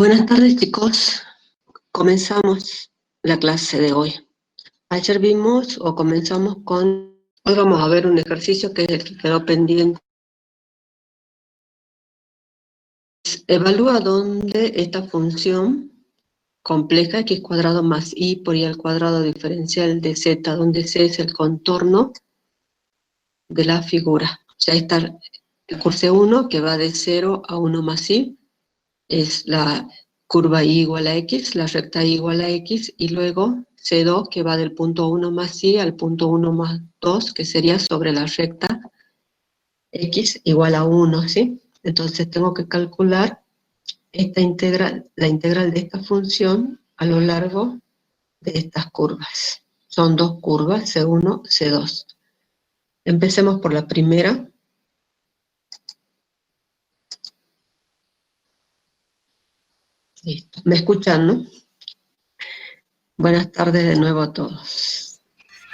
Buenas tardes, chicos. Comenzamos la clase de hoy. Ayer vimos o comenzamos con... Hoy vamos a ver un ejercicio que es el que quedó pendiente. Evalúa dónde esta función compleja x cuadrado más y por y al cuadrado diferencial de z, donde c es el contorno de la figura. Ya está el curso 1 que va de 0 a 1 más y. Es la curva y igual a x, la recta y igual a x, y luego C2 que va del punto 1 más y al punto 1 más 2, que sería sobre la recta x igual a 1, ¿sí? Entonces tengo que calcular la integral de esta función a lo largo de estas curvas. Son dos curvas, C1, C2. Empecemos por la primera. Listo. ¿Me escuchan, no? Buenas tardes de nuevo a todos.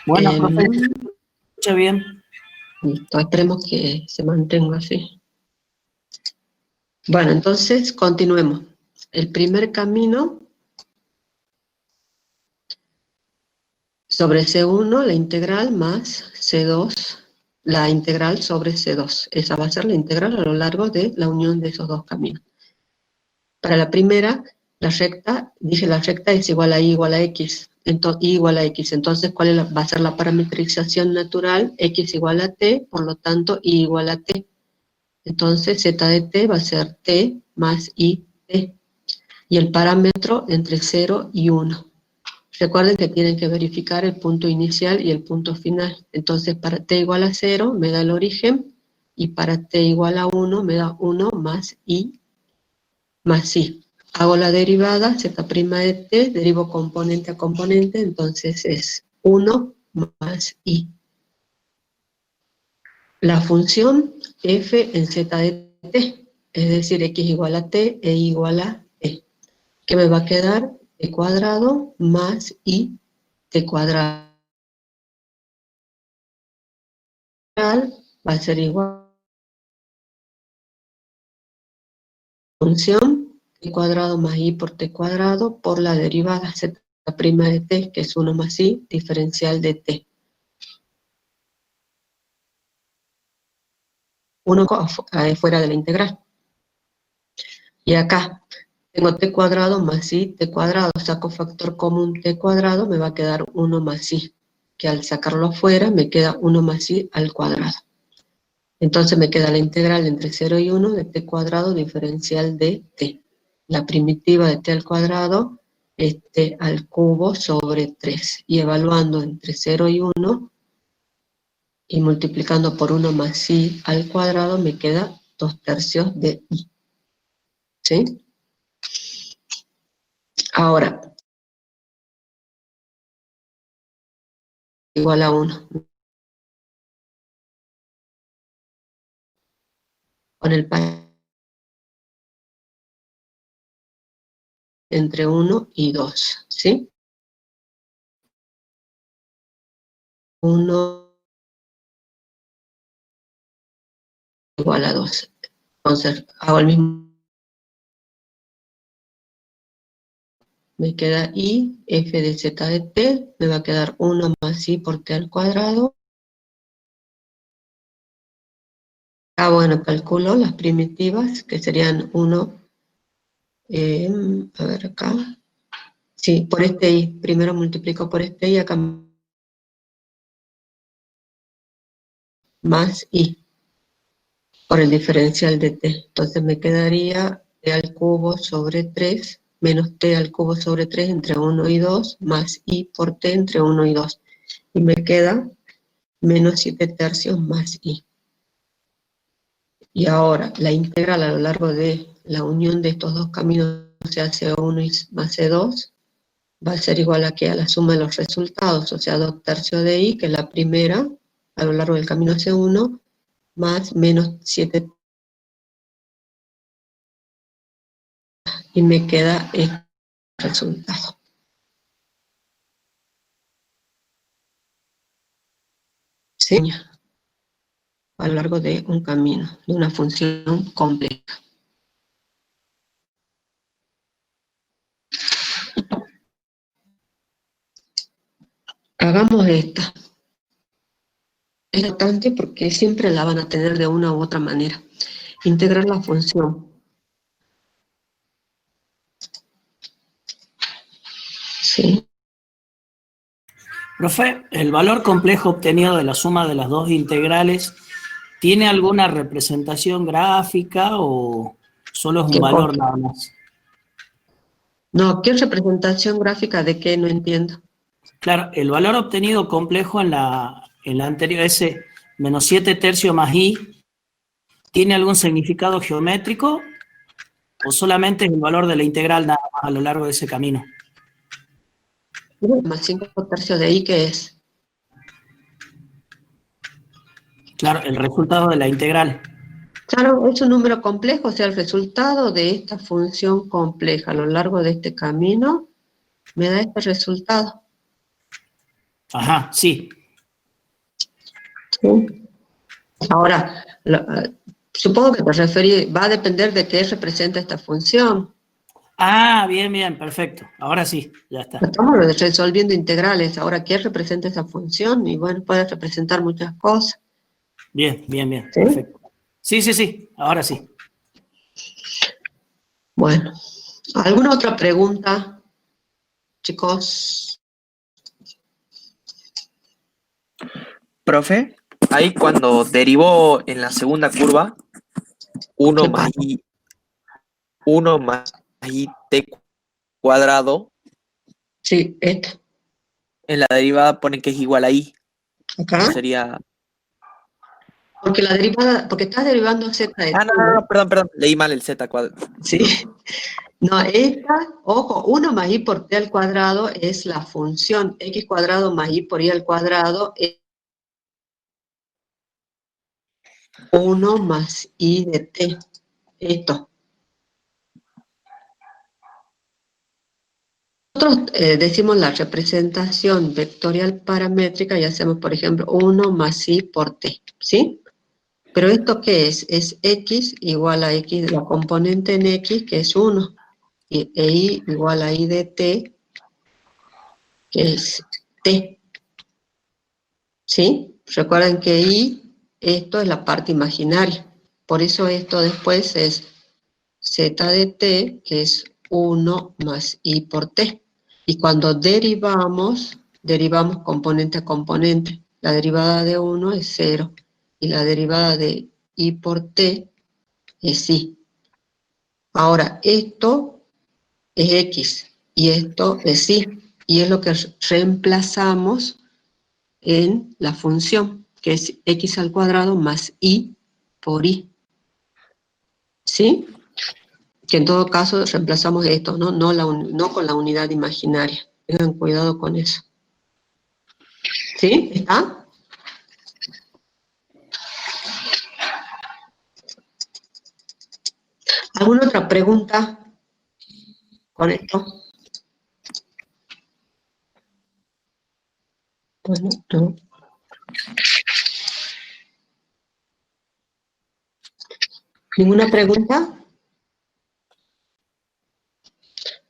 Bueno, profe, escucha bien. Listo, esperemos que se mantenga así. Bueno, entonces continuemos. El primer camino sobre C1, la integral más C2, la integral sobre C2. Esa va a ser la integral a lo largo de la unión de esos dos caminos. Para la primera, la recta, dije la recta es igual a y igual a x. Y igual a x. Entonces, ¿cuál va a ser la parametrización natural? X igual a t, por lo tanto, y igual a t. Entonces, z de t va a ser t más i t. Y el parámetro entre 0 y 1. Recuerden que tienen que verificar el punto inicial y el punto final. Entonces, para t igual a 0 me da el origen, y para t igual a 1 me da 1 más i más i. Hago la derivada, z' de t, derivo componente a componente, entonces es 1 más i. La función f en z de t, es decir, x igual a t e igual a t. ¿Qué me va a quedar? T cuadrado más i t cuadrado. Va a ser igual a la función t cuadrado más i por t cuadrado por la derivada z' de t, que es 1 más i, diferencial de t. 1 fuera de la integral. Y acá tengo t cuadrado más i t cuadrado, saco factor común t cuadrado, me va a quedar 1 más i, que al sacarlo afuera me queda 1 más i al cuadrado. Entonces me queda la integral entre 0 y 1 de t cuadrado diferencial de t. La primitiva de t al cuadrado es t al cubo sobre 3. Y evaluando entre 0 y 1 y multiplicando por 1 más i al cuadrado me queda 2/3 de i. ¿Sí? Ahora, igual a 1. Con el entre 1 y 2, ¿sí? 1 igual a 2. Entonces, hago el mismo. Me queda i, f de z de t, me va a quedar 1 más i por t al cuadrado. Ah, bueno, calculo las primitivas, que serían 1, a ver acá. Sí, por este i. Primero multiplico por este i, acá más i, por el diferencial de t. Entonces me quedaría t al cubo sobre 3, menos t al cubo sobre 3 entre 1 y 2, más i por t entre 1 y 2. Y me queda menos 7/3 más i. Y ahora, la integral a lo largo de la unión de estos dos caminos, o sea, C1 y más C2, va a ser igual a la suma de los resultados, o sea, 2/3 de i, que es la primera, a lo largo del camino C1, más menos 7, y me queda este resultado. ¿Sí? A lo largo de un camino, de una función compleja. Hagamos esta. Es importante porque siempre la van a tener de una u otra manera. Integrar la función. Sí. Profe, ¿el valor complejo obtenido de la suma de las dos integrales tiene alguna representación gráfica o solo es un ¿Qué valor cosa? nada más? No, ¿qué representación gráfica de qué? No entiendo. Claro, el valor obtenido complejo en la anterior, ese menos 7 tercios más i, ¿tiene algún significado geométrico o solamente es el valor de la integral nada más a lo largo de ese camino? Más 5 tercios de i, ¿qué es? Claro, el resultado de la integral. Claro, es un número complejo, o sea, el resultado de esta función compleja a lo largo de este camino me da este resultado. Ajá, sí. ¿Sí? Ahora, supongo que te referís, va a depender de qué representa esta función. Ah, bien, bien, perfecto. Ahora sí, ya está. Estamos resolviendo integrales. Ahora, ¿qué representa esa función? Y bueno, puede representar muchas cosas. Bien, bien, bien, ¿Sí? perfecto. Sí, sí, sí, ahora sí. Bueno, ¿alguna otra pregunta, chicos? Profe, ahí cuando derivó en la segunda curva, uno ¿Qué más pasa? i, 1 más i t cuadrado, Sí, esto. en la derivada ponen que es igual a i. Eso Acá. sería... Porque la derivada, porque estás derivando z de t, Ah, no, no, ¿no? no, perdón, leí mal el z cuadrado. Sí. No, esta, ojo, 1 más i por t al cuadrado es la función x cuadrado más i por i al cuadrado es 1 más i de t. Esto. Nosotros decimos la representación vectorial paramétrica y hacemos, por ejemplo, 1 más i por t, ¿sí? Pero ¿esto qué es? Es x igual a x, la componente en x, que es 1, e i igual a i de t, que es t, ¿sí? Recuerden que i, esto es la parte imaginaria, por eso esto después es z de t, que es 1 más i por t. Y cuando derivamos, derivamos componente a componente. La derivada de 1 es 0 y la derivada de i por t es i. Ahora, esto es x y esto es y. Y es lo que reemplazamos en la función, que es x al cuadrado más i por i. ¿Sí? Que en todo caso reemplazamos esto, ¿no? No con la unidad imaginaria. Tengan cuidado con eso. ¿Sí? ¿Está? ¿Alguna otra pregunta con esto? Bueno, no. ¿Ninguna pregunta?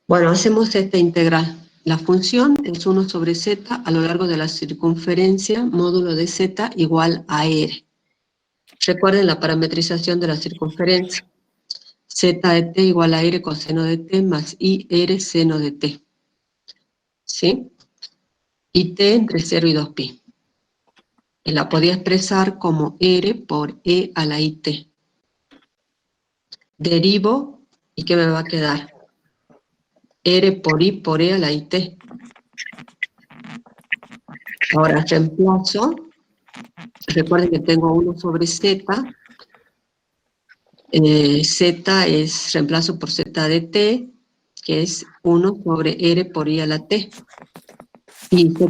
Bueno, hacemos esta integral. La función es 1 sobre z a lo largo de la circunferencia módulo de z igual a r. Recuerden la parametrización de la circunferencia. Z de t igual a r coseno de t más i r seno de t. ¿Sí? Y t entre 0 y 2pi. La podía expresar como r por e a la it. Derivo, ¿y qué me va a quedar? R por i por e a la it. Ahora reemplazo, recuerden que tengo 1 sobre z, z es reemplazo por z de t, que es 1 sobre r por i a la t. Y z'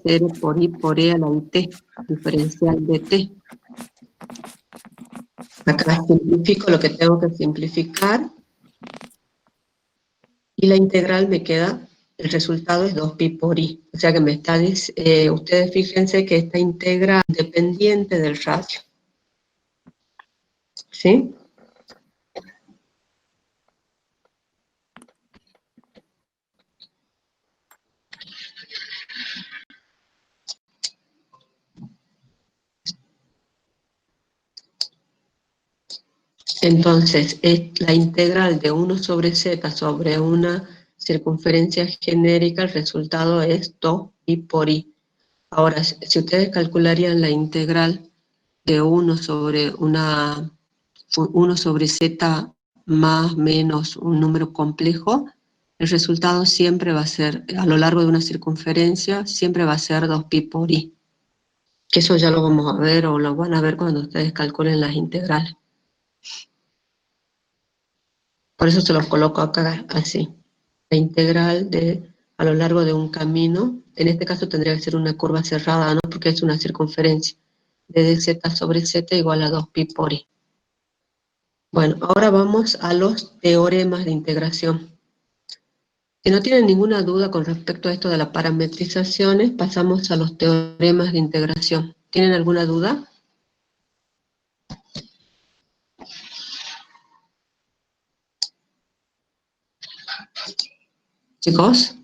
es r por i por e a la it, diferencial de t. Acá simplifico lo que tengo que simplificar y la integral me queda, el resultado es 2pi por i. O sea que me está, ustedes fíjense que esta integral es dependiente del ratio. ¿Sí? Entonces, la integral de 1 sobre z sobre una circunferencia genérica, el resultado es 2pi por i. Ahora, si ustedes calcularían la integral de 1 sobre 1 sobre z más menos un número complejo, el resultado siempre va a ser, a lo largo de una circunferencia, siempre va a ser 2pi por i. Que eso ya lo vamos a ver o lo van a ver cuando ustedes calculen las integrales. Por eso se los coloco acá así. La integral a lo largo de un camino, en este caso tendría que ser una curva cerrada, ¿no? Porque es una circunferencia. De dz sobre z igual a 2pi por i. Bueno, ahora vamos a los teoremas de integración. Si no tienen ninguna duda con respecto a esto de las parametrizaciones, pasamos a los teoremas de integración. ¿Tienen alguna duda? Chicos.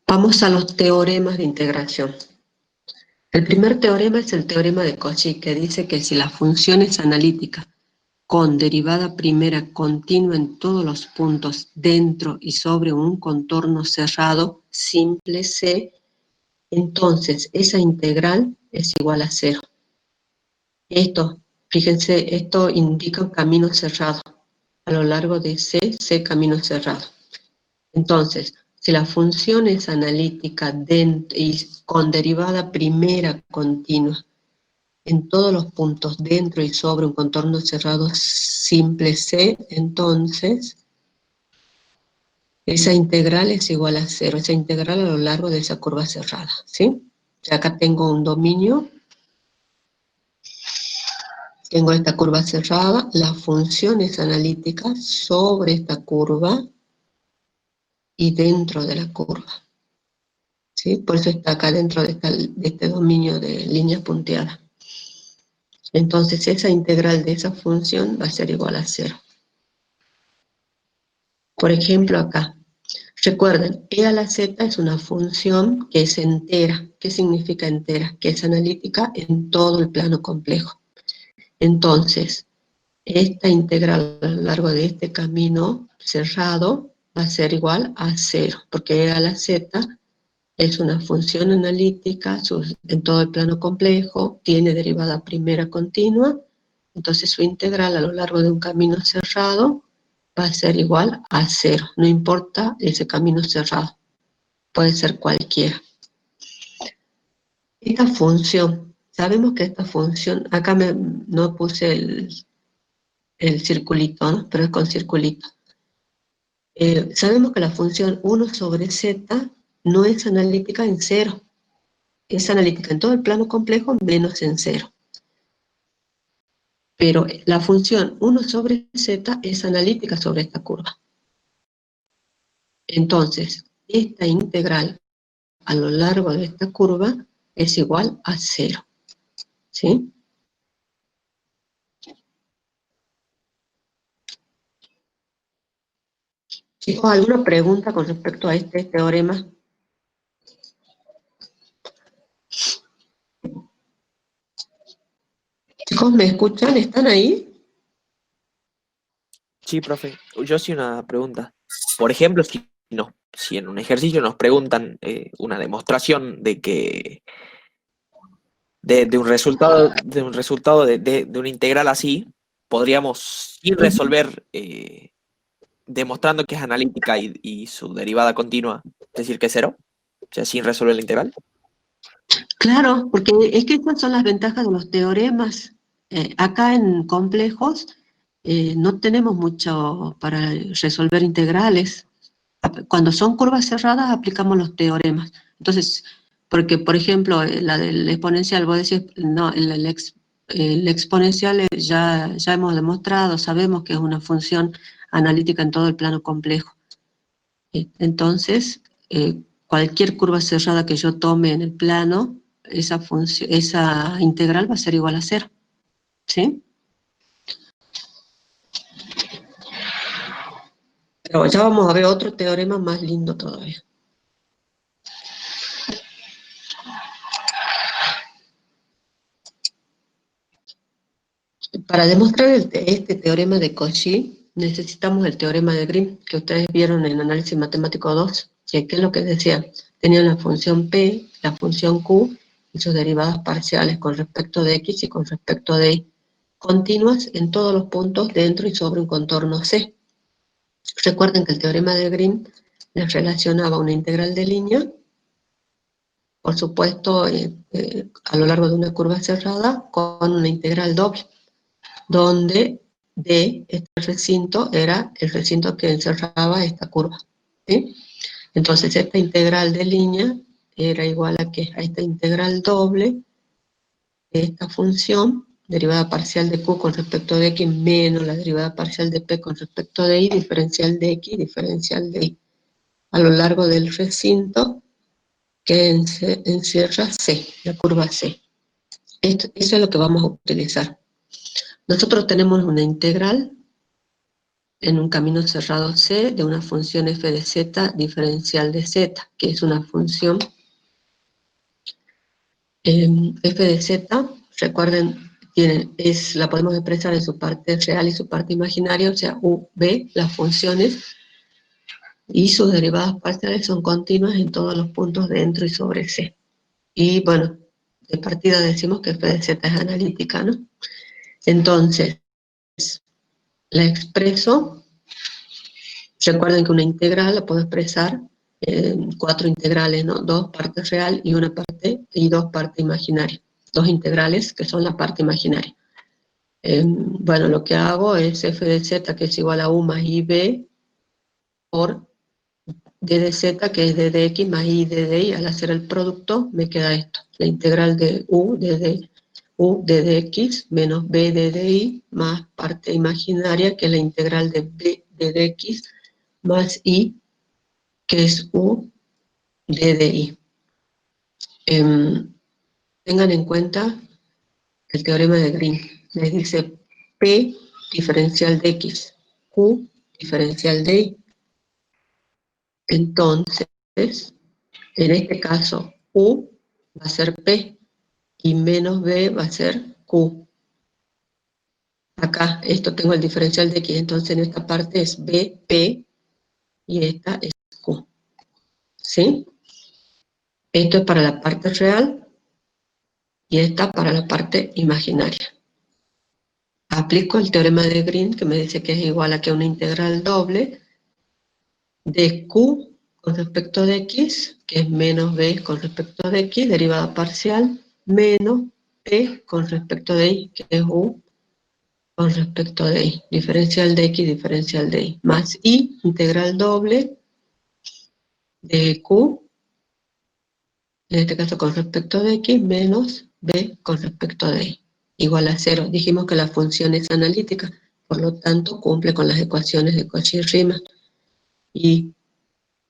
Vamos a los teoremas de integración. El primer teorema es el teorema de Cauchy, que dice que si la función es analítica con derivada primera continua en todos los puntos dentro y sobre un contorno cerrado simple C, entonces esa integral es igual a 0. Esto, fíjense, esto indica un camino cerrado. A lo largo de C camino cerrado. Entonces, si la función es analítica y con derivada primera continua en todos los puntos dentro y sobre un contorno cerrado simple C, entonces esa integral es igual a 0, esa integral a lo largo de esa curva cerrada, ¿sí? Ya acá tengo un dominio, tengo esta curva cerrada, la función es analítica sobre esta curva y dentro de la curva, ¿sí? Por eso está acá dentro de este dominio de línea punteada. Entonces esa integral de esa función va a ser igual a 0. Por ejemplo acá, recuerden, e a la z es una función que es entera. ¿Qué significa entera? Que es analítica en todo el plano complejo. Entonces, esta integral a lo largo de este camino cerrado va a ser igual a 0, porque e a la z es una función analítica en todo el plano complejo, tiene derivada primera continua, entonces su integral a lo largo de un camino cerrado va a ser igual a 0, no importa ese camino cerrado, puede ser cualquiera. Esta función, sabemos que esta función, acá no puse el circulito, ¿no? Pero es con circulito. Sabemos que la función 1 sobre z no es analítica en 0, es analítica en todo el plano complejo menos en 0. Pero la función 1 sobre z es analítica sobre esta curva. Entonces, esta integral a lo largo de esta curva es igual a 0. ¿Sí? Chicos, ¿alguna pregunta con respecto a este teorema? Chicos, ¿me escuchan? ¿Están ahí? Sí, profe. Yo sí una pregunta. Por ejemplo, si en un ejercicio nos preguntan una demostración de que de un resultado de una integral así, podríamos ir resolver demostrando que es analítica y su derivada continua, decir que es 0, o sea, sin resolver la integral. Claro, porque es que estas son las ventajas de los teoremas. Acá en complejos no tenemos mucho para resolver integrales. Cuando son curvas cerradas aplicamos los teoremas. Entonces, porque por ejemplo, la del exponencial, vos decís, no, el exponencial ya hemos demostrado, sabemos que es una función analítica en todo el plano complejo. Entonces, cualquier curva cerrada que yo tome en el plano, esa integral va a ser igual a 0. ¿Sí? Pero ya vamos a ver otro teorema más lindo todavía. Para demostrar este teorema de Cauchy, necesitamos el teorema de Green, que ustedes vieron en Análisis Matemático 2, que ¿qué es lo que decía? Tenían la función P, la función Q y sus derivadas parciales con respecto de X y con respecto de Y, continuas en todos los puntos dentro y sobre un contorno C. Recuerden que el teorema de Green les relacionaba una integral de línea, por supuesto, a lo largo de una curva cerrada, con una integral doble, donde D, este recinto, era el recinto que encerraba esta curva, ¿sí? Entonces, esta integral de línea era igual a esta integral doble de esta función, derivada parcial de Q con respecto de X, menos la derivada parcial de P con respecto de Y, diferencial de X, diferencial de Y, a lo largo del recinto que encierra C, la curva C. Eso es lo que vamos a utilizar. Nosotros tenemos una integral en un camino cerrado C de una función f de z diferencial de z, que es una función f de z, recuerden, la podemos expresar en su parte real y su parte imaginaria, o sea, u, b, las funciones, y sus derivadas parciales son continuas en todos los puntos dentro y sobre C. Y bueno, de partida decimos que f de z es analítica, ¿no? Entonces, la expreso. Recuerden que una integral la puedo expresar en 4 integrales, ¿no? 2 partes real y 2 partes imaginarias. 2 integrales que son la parte imaginaria. Bueno, lo que hago es f de z, que es igual a u más ib, por d de z, que es d de x, más i d de y. Al hacer el producto me queda esto. La integral de u de x menos b d de y más parte imaginaria, que es la integral de b d de x más i, que es u d de y. Tengan en cuenta el teorema de Green. Les dice P diferencial de X, Q diferencial de Y. Entonces, en este caso, U va a ser P y menos B va a ser Q. Acá, esto tengo el diferencial de X, entonces en esta parte es B, P y esta es Q. ¿Sí? Esto es para la parte real y esta para la parte imaginaria. Aplico el teorema de Green, que me dice que es igual a que una integral doble de Q con respecto de X, que es menos B con respecto de X, derivada parcial, menos P con respecto de Y, que es U con respecto de Y, diferencial de X, diferencial de Y, más I, integral doble de Q, en este caso con respecto de X, menos B con respecto de Y, igual a 0. Dijimos que la función es analítica, por lo tanto cumple con las ecuaciones de Cauchy-Riemann. Y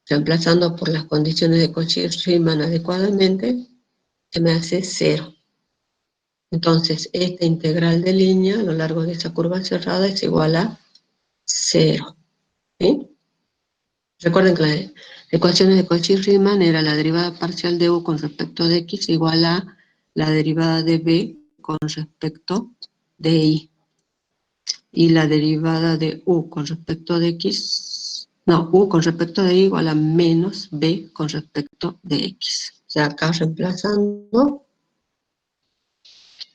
reemplazando por las condiciones de Cauchy-Riemann adecuadamente, se me hace 0. Entonces, esta integral de línea a lo largo de esa curva cerrada es igual a 0. ¿Sí? Recuerden que las ecuaciones de Cauchy-Riemann era la derivada parcial de u con respecto de x igual a la derivada de b con respecto de y. Y la derivada de u con respecto de x, no, u con respecto de y igual a menos b con respecto de x. O sea, acá reemplazando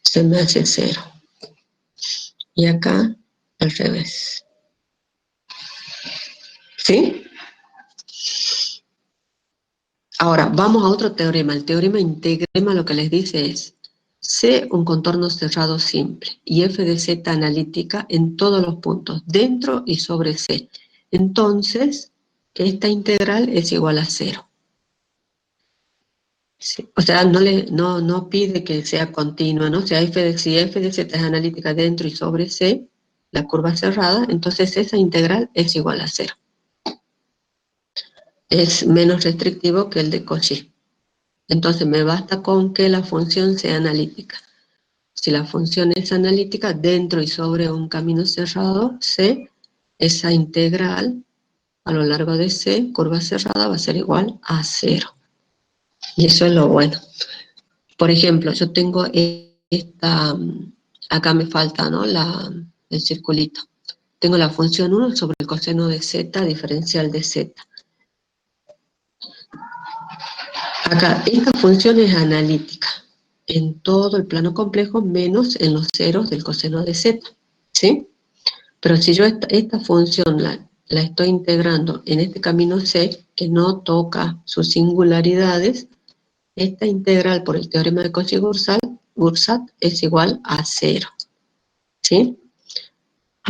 se me hace 0. Y acá al revés. ¿Sí? Ahora, vamos a otro teorema. El teorema integrema lo que les dice es C un contorno cerrado simple y f de z analítica en todos los puntos, dentro y sobre C. Entonces, esta integral es igual a 0. Sí. O sea, no pide que sea continua, ¿no? O sea, si f de z es analítica dentro y sobre C, la curva cerrada, entonces esa integral es igual a 0. Es menos restrictivo que el de Cauchy. Entonces me basta con que la función sea analítica. Si la función es analítica dentro y sobre un camino cerrado, C, esa integral a lo largo de C, curva cerrada, va a ser igual a 0. Y eso es lo bueno. Por ejemplo, yo tengo esta, acá me falta, ¿no?, el circulito. Tengo la función 1 sobre el coseno de z diferencial de z. Acá, esta función es analítica en todo el plano complejo, menos en los ceros del coseno de z, ¿sí? Pero si yo esta función la estoy integrando en este camino C, que no toca sus singularidades, esta integral por el teorema de Cauchy-Grosset es igual a 0, ¿sí?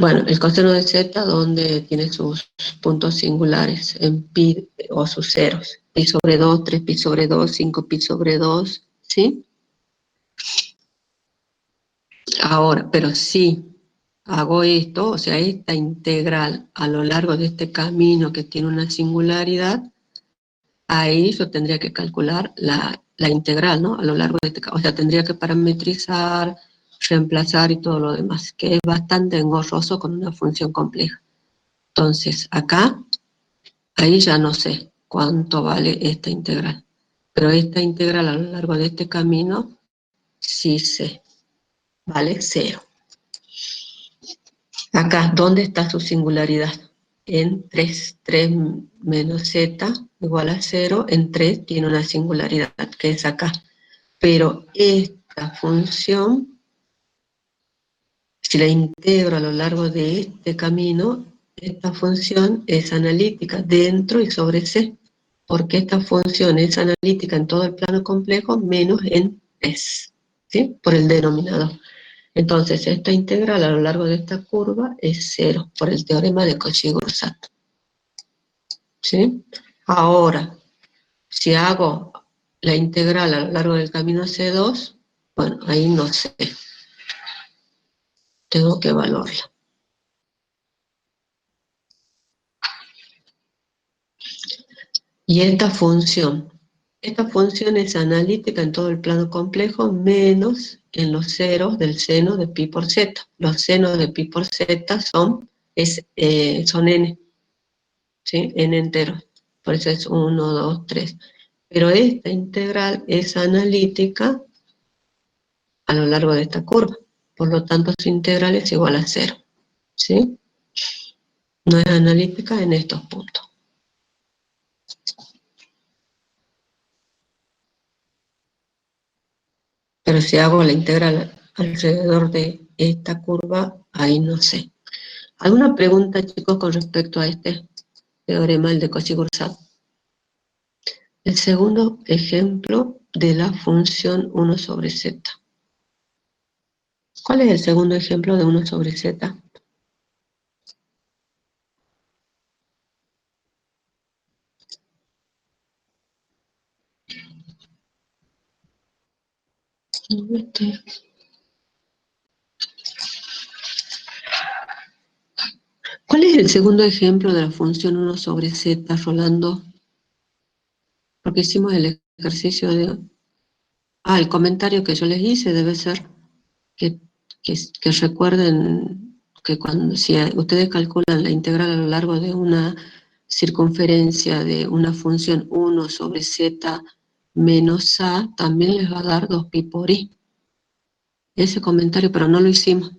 Bueno, el coseno de z, donde tiene sus puntos singulares en pi o sus ceros. Pi sobre 2, 3 pi sobre 2, 5 pi sobre 2, ¿sí? Ahora, pero si hago esto, o sea, esta integral a lo largo de este camino que tiene una singularidad, ahí yo tendría que calcular la integral, ¿no?, a lo largo de este camino. O sea, tendría que parametrizar, reemplazar y todo lo demás, que es bastante engorroso con una función compleja. Entonces, acá, ahí ya no sé cuánto vale esta integral. Pero esta integral a lo largo de este camino, sí sé, vale 0. Acá, ¿dónde está su singularidad? En 3. 3 menos z igual a 0. En 3 tiene una singularidad, que es acá. Pero esta función, si la integro a lo largo de este camino, esta función es analítica dentro y sobre C, porque esta función es analítica en todo el plano complejo menos en S, ¿sí?, por el denominador. Entonces, esta integral a lo largo de esta curva es 0, por el teorema de Cauchy-Grosset, ¿sí? Ahora, si hago la integral a lo largo del camino C2, bueno, ahí no sé, tengo que evaluarla. Y esta función es analítica en todo el plano complejo, menos en los ceros del seno de pi por z. Los senos de pi por z son n, ¿sí?, n enteros. Por eso es 1, 2, 3. Pero esta integral es analítica a lo largo de esta curva. Por lo tanto, su integral es igual a 0, ¿sí? No es analítica en estos puntos. Pero si hago la integral alrededor de esta curva, ahí no sé. ¿Alguna pregunta, chicos, con respecto a este teorema, el de Cauchy-Grosset? El segundo ejemplo de la función 1 sobre z. ¿Cuál es el segundo ejemplo de 1 sobre z? ¿Cuál es el segundo ejemplo de la función 1 sobre z, Rolando? Porque hicimos el ejercicio de... el comentario que yo les hice debe ser que, que recuerden que si ustedes calculan la integral a lo largo de una circunferencia de una función 1 sobre z menos a, también les va a dar 2pi por i. Ese comentario, pero no lo hicimos.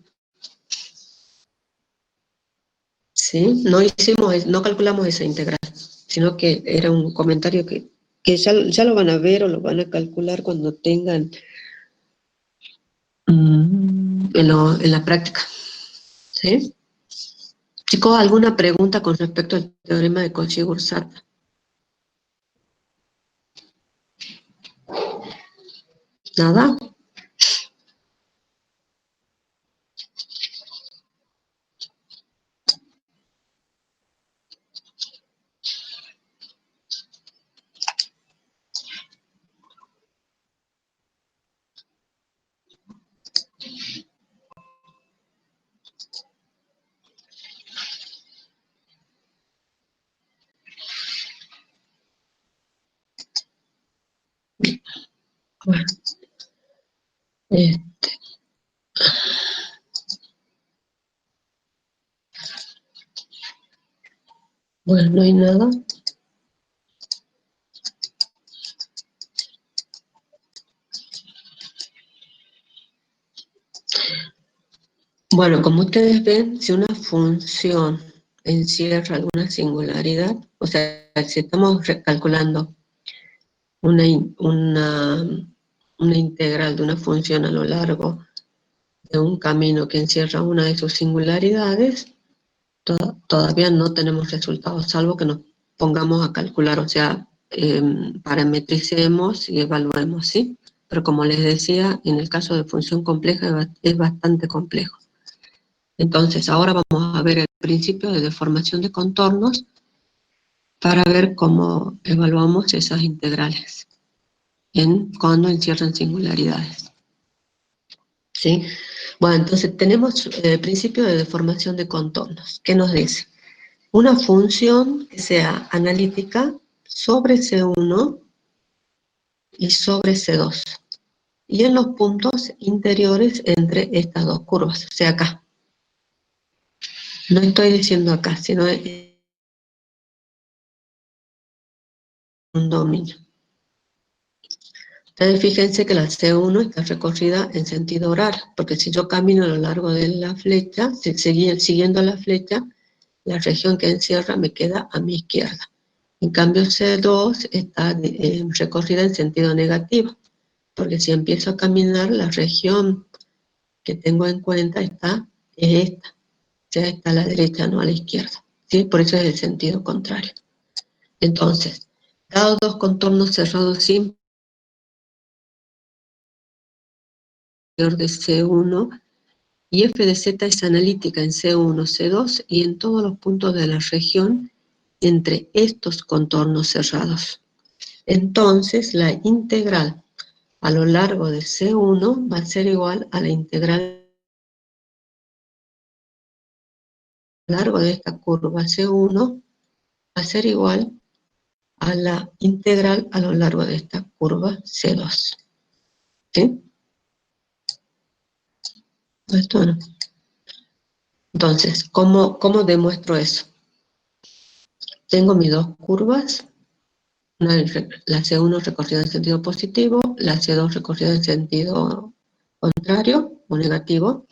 ¿Sí? No calculamos esa integral, sino que era un comentario que ya lo van a ver o lo van a calcular cuando tengan en la práctica. ¿Sí? Chicos, ¿alguna pregunta con respecto al teorema de Cauchy-Grosset? ¿Nada? Bueno, Bueno, no hay nada. Bueno, como ustedes ven, si una función encierra alguna singularidad, o sea, si estamos recalculando una integral de una función a lo largo de un camino que encierra una de sus singularidades, todavía no tenemos resultados, salvo que nos pongamos a calcular, o sea, parametricemos y evaluemos, ¿sí? Pero como les decía, en el caso de función compleja es bastante complejo. Entonces, ahora vamos a ver el principio de deformación de contornos para ver cómo evaluamos esas integrales cuando encierran singularidades. ¿Sí? Bueno, entonces tenemos el principio de deformación de contornos. ¿Qué nos dice? Una función que sea analítica sobre C1 y sobre C2. Y en los puntos interiores entre estas dos curvas, o sea, acá. No estoy diciendo acá, sino en un dominio. Ustedes fíjense que la C1 está recorrida en sentido horario, porque si yo camino a lo largo de la flecha, siguiendo la flecha, la región que encierra me queda a mi izquierda. En cambio, C2 está recorrida en sentido negativo, porque si empiezo a caminar, la región que tengo en cuenta es esta, ya está a la derecha, no a la izquierda. ¿Sí? Por eso es el sentido contrario. Entonces, dados dos contornos cerrados simples de C1 y f de z es analítica en C1, C2 y en todos los puntos de la región entre estos contornos cerrados. Entonces, la integral a lo largo de C1 va a ser igual a la integral a lo largo de esta curva C1 va a ser igual a la integral a lo largo de esta curva C2. ¿Sí? Esto no. Entonces, ¿cómo demuestro eso? Tengo mis dos curvas, la C1 recorrida en sentido positivo, la C2 recorrida en sentido contrario o negativo.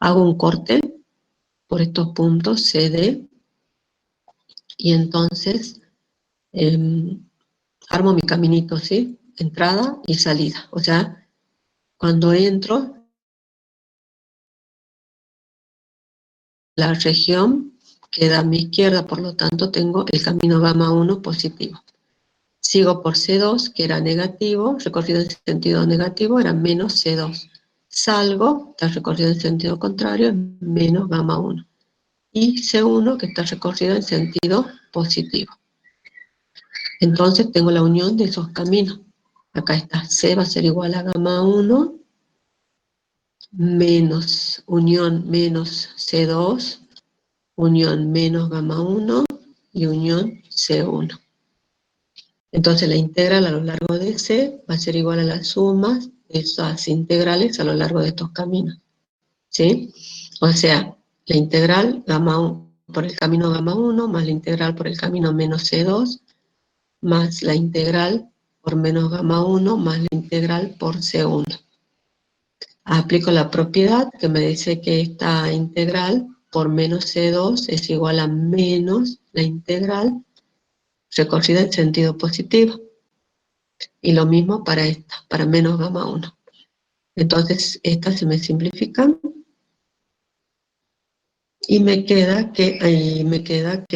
Hago un corte por estos puntos CD y entonces armo mi caminito, ¿sí? Entrada y salida. O sea, cuando entro, la región queda a mi izquierda, por lo tanto tengo el camino gamma 1 positivo. Sigo por C2, que era negativo, recorrido en sentido negativo, era menos C2. Salgo, está recorrido en sentido contrario, menos gamma 1. Y C1, que está recorrido en sentido positivo. Entonces tengo la unión de esos caminos. Acá está, C va a ser igual a gamma 1, menos unión menos C2, unión menos gamma 1 y unión C1. Entonces la integral a lo largo de C va a ser igual a la suma de esas integrales a lo largo de estos caminos. ¿Sí? O sea, la integral gamma 1 por el camino gamma 1 más la integral por el camino menos C2 más la integral por menos gamma 1 más la integral por C1. Aplico la propiedad que me dice que esta integral por menos C2 es igual a menos la integral recorrida en sentido positivo. Y lo mismo para esta, para menos gamma 1. Entonces, estas se me simplifican y me queda que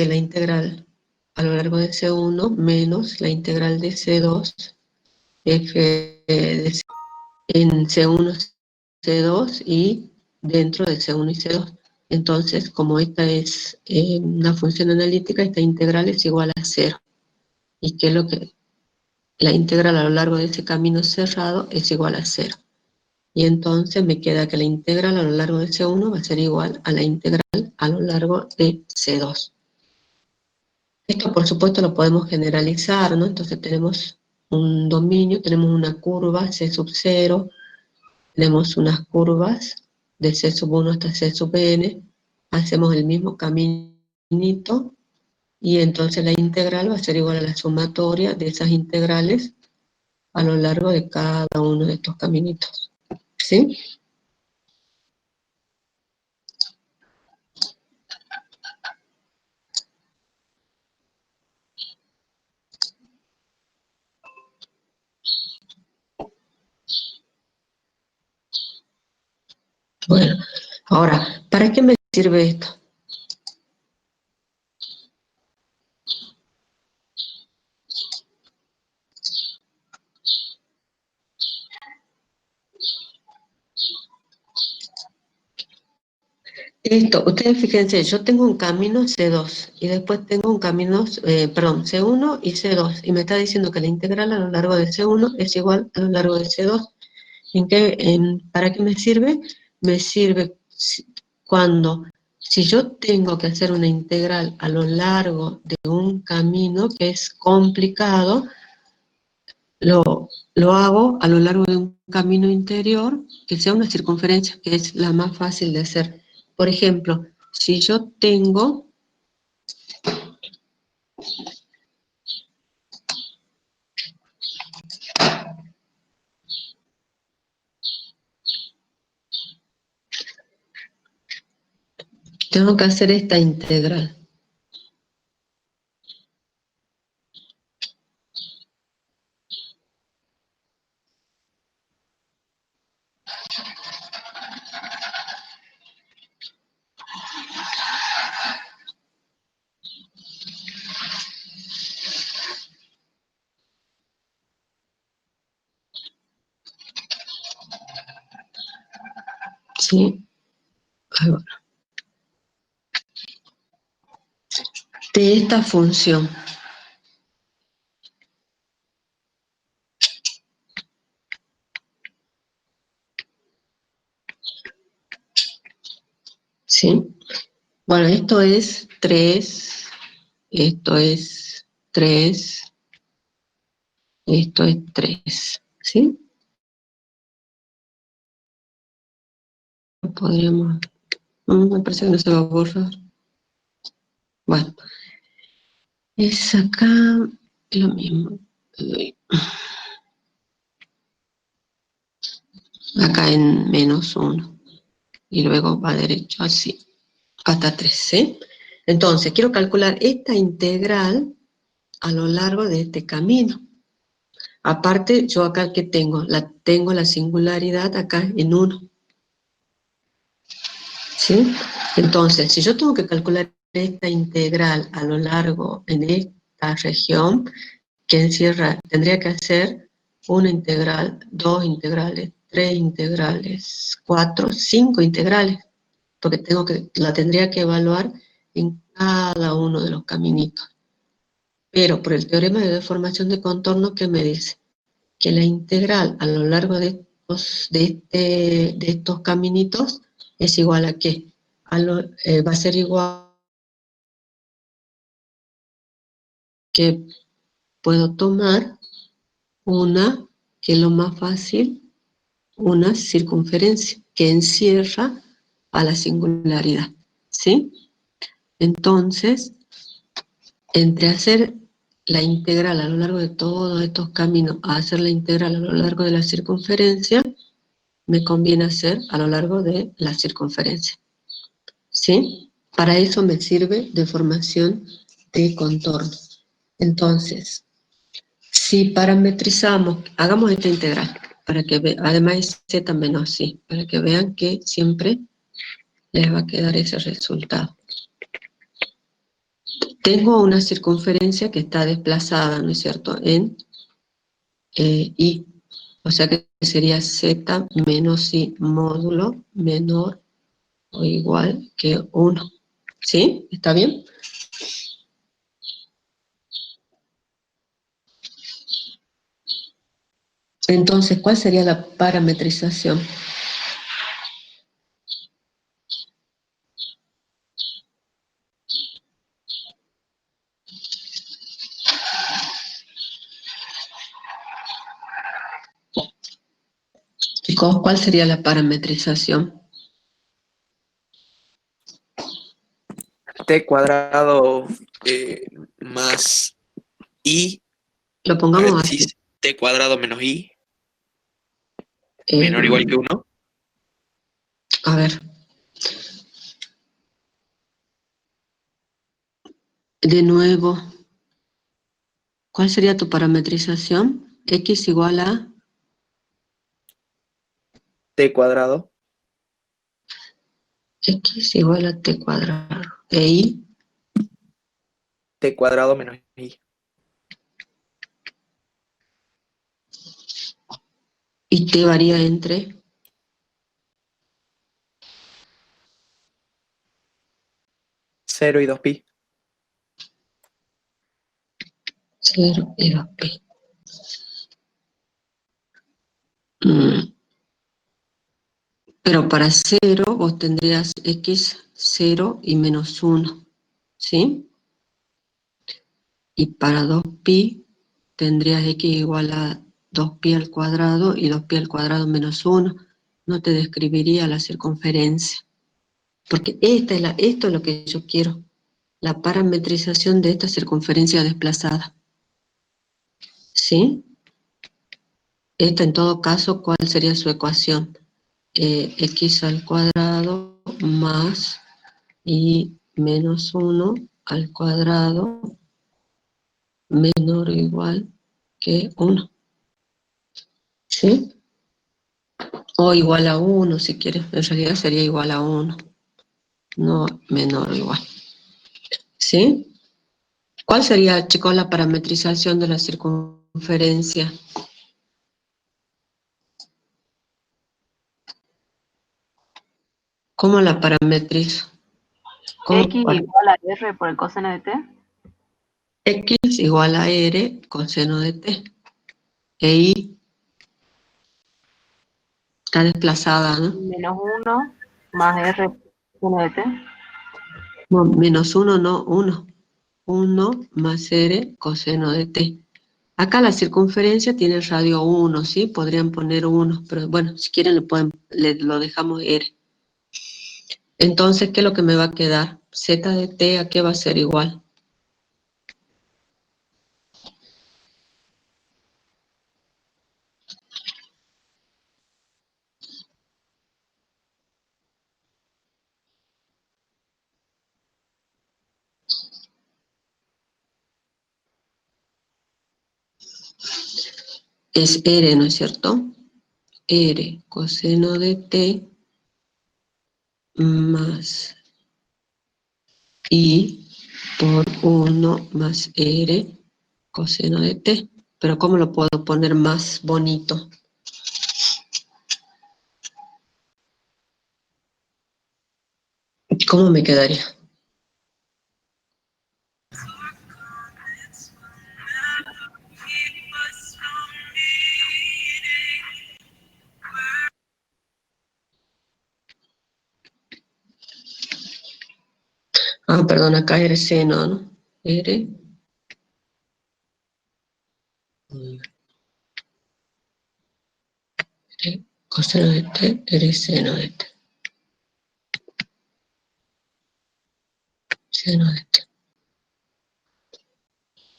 la integral a lo largo de C1 menos la integral de C2 f de C en C1, C2 y dentro de C1 y C2. Entonces, como esta es una función analítica, esta integral es igual a 0. ¿Y qué es lo que la integral a lo largo de ese camino cerrado es igual a 0? Y entonces me queda que la integral a lo largo de C1 va a ser igual a la integral a lo largo de C2. Esto, por supuesto, lo podemos generalizar, ¿no? Entonces tenemos un dominio, tenemos una curva C sub 0, tenemos unas curvas de C sub 1 hasta C sub n, hacemos el mismo caminito y entonces la integral va a ser igual a la sumatoria de esas integrales a lo largo de cada uno de estos caminitos. ¿Sí? Bueno, ahora, ¿para qué me sirve esto? Esto, ustedes fíjense, yo tengo un camino C2 y después tengo un camino, perdón, C1 y C2 y me está diciendo que la integral a lo largo de C1 es igual a lo largo de C2. ¿Para qué me sirve? Me sirve cuando, si yo tengo que hacer una integral a lo largo de un camino que es complicado, lo hago a lo largo de un camino interior que sea una circunferencia, que es la más fácil de hacer. Por ejemplo, si yo tengo que hacer esta integral. ¿Sí? Ahí va. De esta función. ¿Sí? Bueno, esto es 3, esto es 3, esto es 3, ¿sí? Podríamos... me parece que no se va a borrar. Bueno, es acá lo mismo. Acá en -1. Y luego va derecho así, hasta 3, ¿sí? Entonces, quiero calcular esta integral a lo largo de este camino. Aparte, yo acá que tengo la singularidad acá en 1. ¿Sí? Entonces, si yo tengo que calcular esta integral a lo largo en esta región, que encierra, tendría que hacer una integral, 2 integrales, 3 integrales, 4, 5 integrales, porque la tendría que evaluar en cada uno de los caminitos. Pero por el teorema de deformación de contorno, ¿qué me dice? Que la integral a lo largo de estos caminitos es igual a ¿qué? Va a ser igual que puedo tomar una, que es lo más fácil, una circunferencia que encierra a la singularidad, ¿sí? Entonces, entre hacer la integral a lo largo de todos estos caminos a hacer la integral a lo largo de la circunferencia, me conviene hacer a lo largo de la circunferencia, ¿sí? Para eso me sirve deformación de contorno. Entonces, si parametrizamos, hagamos esta integral, para que además es z menos sí, para que vean que siempre les va a quedar ese resultado. Tengo una circunferencia que está desplazada, ¿no es cierto?, en y, o sea que sería z menos i módulo menor o igual que 1. ¿Sí? ¿Está bien? Entonces, ¿cuál sería la parametrización? Chicos, ¿cuál sería la parametrización? T cuadrado más I, Lo pongamos así. paréntesis, t cuadrado menos I, Eh, menor o igual que 1. A ver. De nuevo, ¿cuál sería tu parametrización? X igual a T cuadrado X igual a T cuadrado. E Y, T cuadrado menos I. y T varía entre 0 y 2pi. 0 y 2pi. Mm. Pero para 0 vos tendrías X 0 y menos 1, ¿sí? Y para 2pi tendrías X igual a 2pi al cuadrado y 2pi al cuadrado menos 1. No te describiría la circunferencia. Porque esto es lo que yo quiero, la parametrización de esta circunferencia desplazada. ¿Sí? Esta en todo caso, ¿cuál sería su ecuación? X al cuadrado más y menos 1 al cuadrado menor o igual que 1. ¿Sí? O igual a 1 si quieres, en realidad sería igual a 1, no menor o igual. ¿Sí? ¿Cuál sería, chicos, la parametrización de la circunferencia? ¿Cómo la parametrizo? X igual a R por el coseno de T. X igual a R coseno de T. E Y está desplazada, ¿no? Menos 1 más R coseno de T. No, menos 1, no, 1. 1 más R coseno de T. Acá la circunferencia tiene radio 1, ¿sí? Podrían poner 1, pero bueno, si quieren lo dejamos R. Entonces, ¿qué es lo que me va a quedar? Z de T, ¿a qué va a ser igual? Es R, ¿no es cierto? R coseno de T más I por 1 más R coseno de T. Pero ¿cómo lo puedo poner más bonito? ¿Cómo me quedaría? Ah, perdón, acá R seno, ¿no? R coseno de T, R seno de T. Seno de T.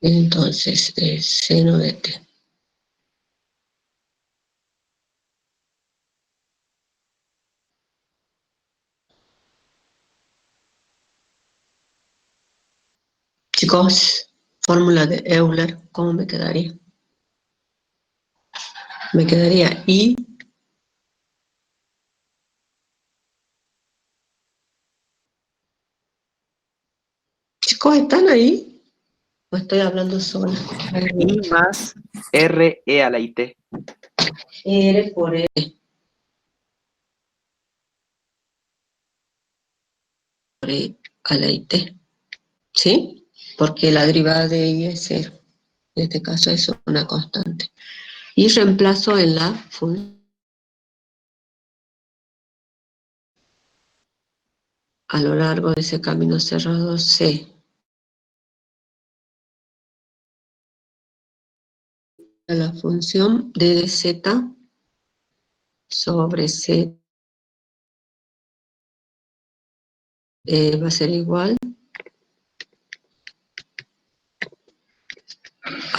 Entonces, seno de T. Chicos, fórmula de Euler, ¿cómo me quedaría? Me quedaría I. Chicos, ¿están ahí? ¿O estoy hablando sola? I más R e a la IT. R por E a la IT. ¿Sí? Porque la derivada de I es 0. En este caso es una constante. Y reemplazo en la función a lo largo de ese camino cerrado C. La función D de Z sobre C va a ser igual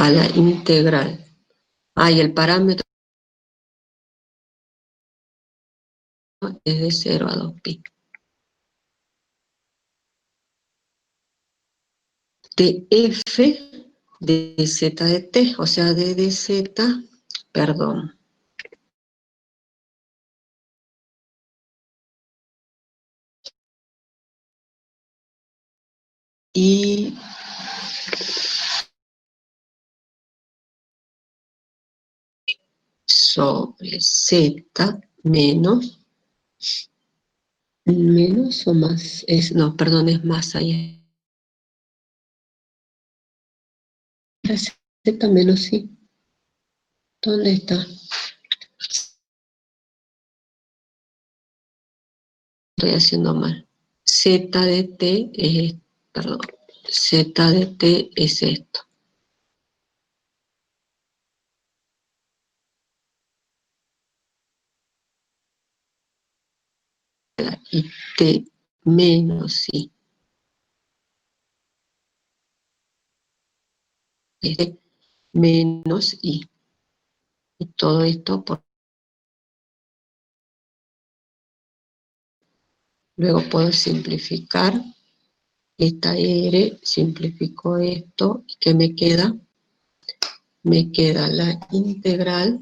a la integral. Y el parámetro es de 0 a 2pi. De f de z de t, o sea, de z, perdón. Y sobre z menos o más, no, perdón, es más ahí. Z menos i. ¿Dónde está? Estoy haciendo mal. Z de t es, perdón, Z de t es esto. Y t menos i. Es de menos i. Y todo esto por... Luego puedo simplificar esta r, simplifico esto, ¿y qué me queda? Me queda la integral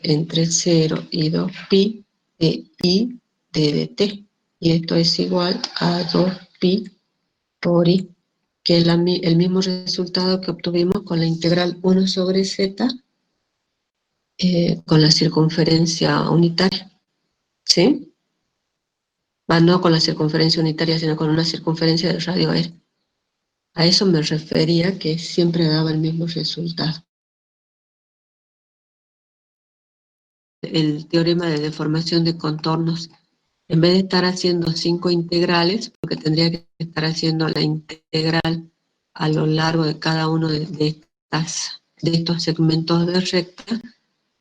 entre 0 y 2pi de i de dt. Y esto es igual a 2pi por i, que es el mismo resultado que obtuvimos con la integral 1 sobre z con la circunferencia unitaria. ¿Sí? No con la circunferencia unitaria, sino con una circunferencia de radio r. A eso me refería, que siempre daba el mismo resultado. El teorema de deformación de contornos, en vez de estar haciendo 5 integrales, porque tendría que estar haciendo la integral a lo largo de cada uno de estos segmentos de recta,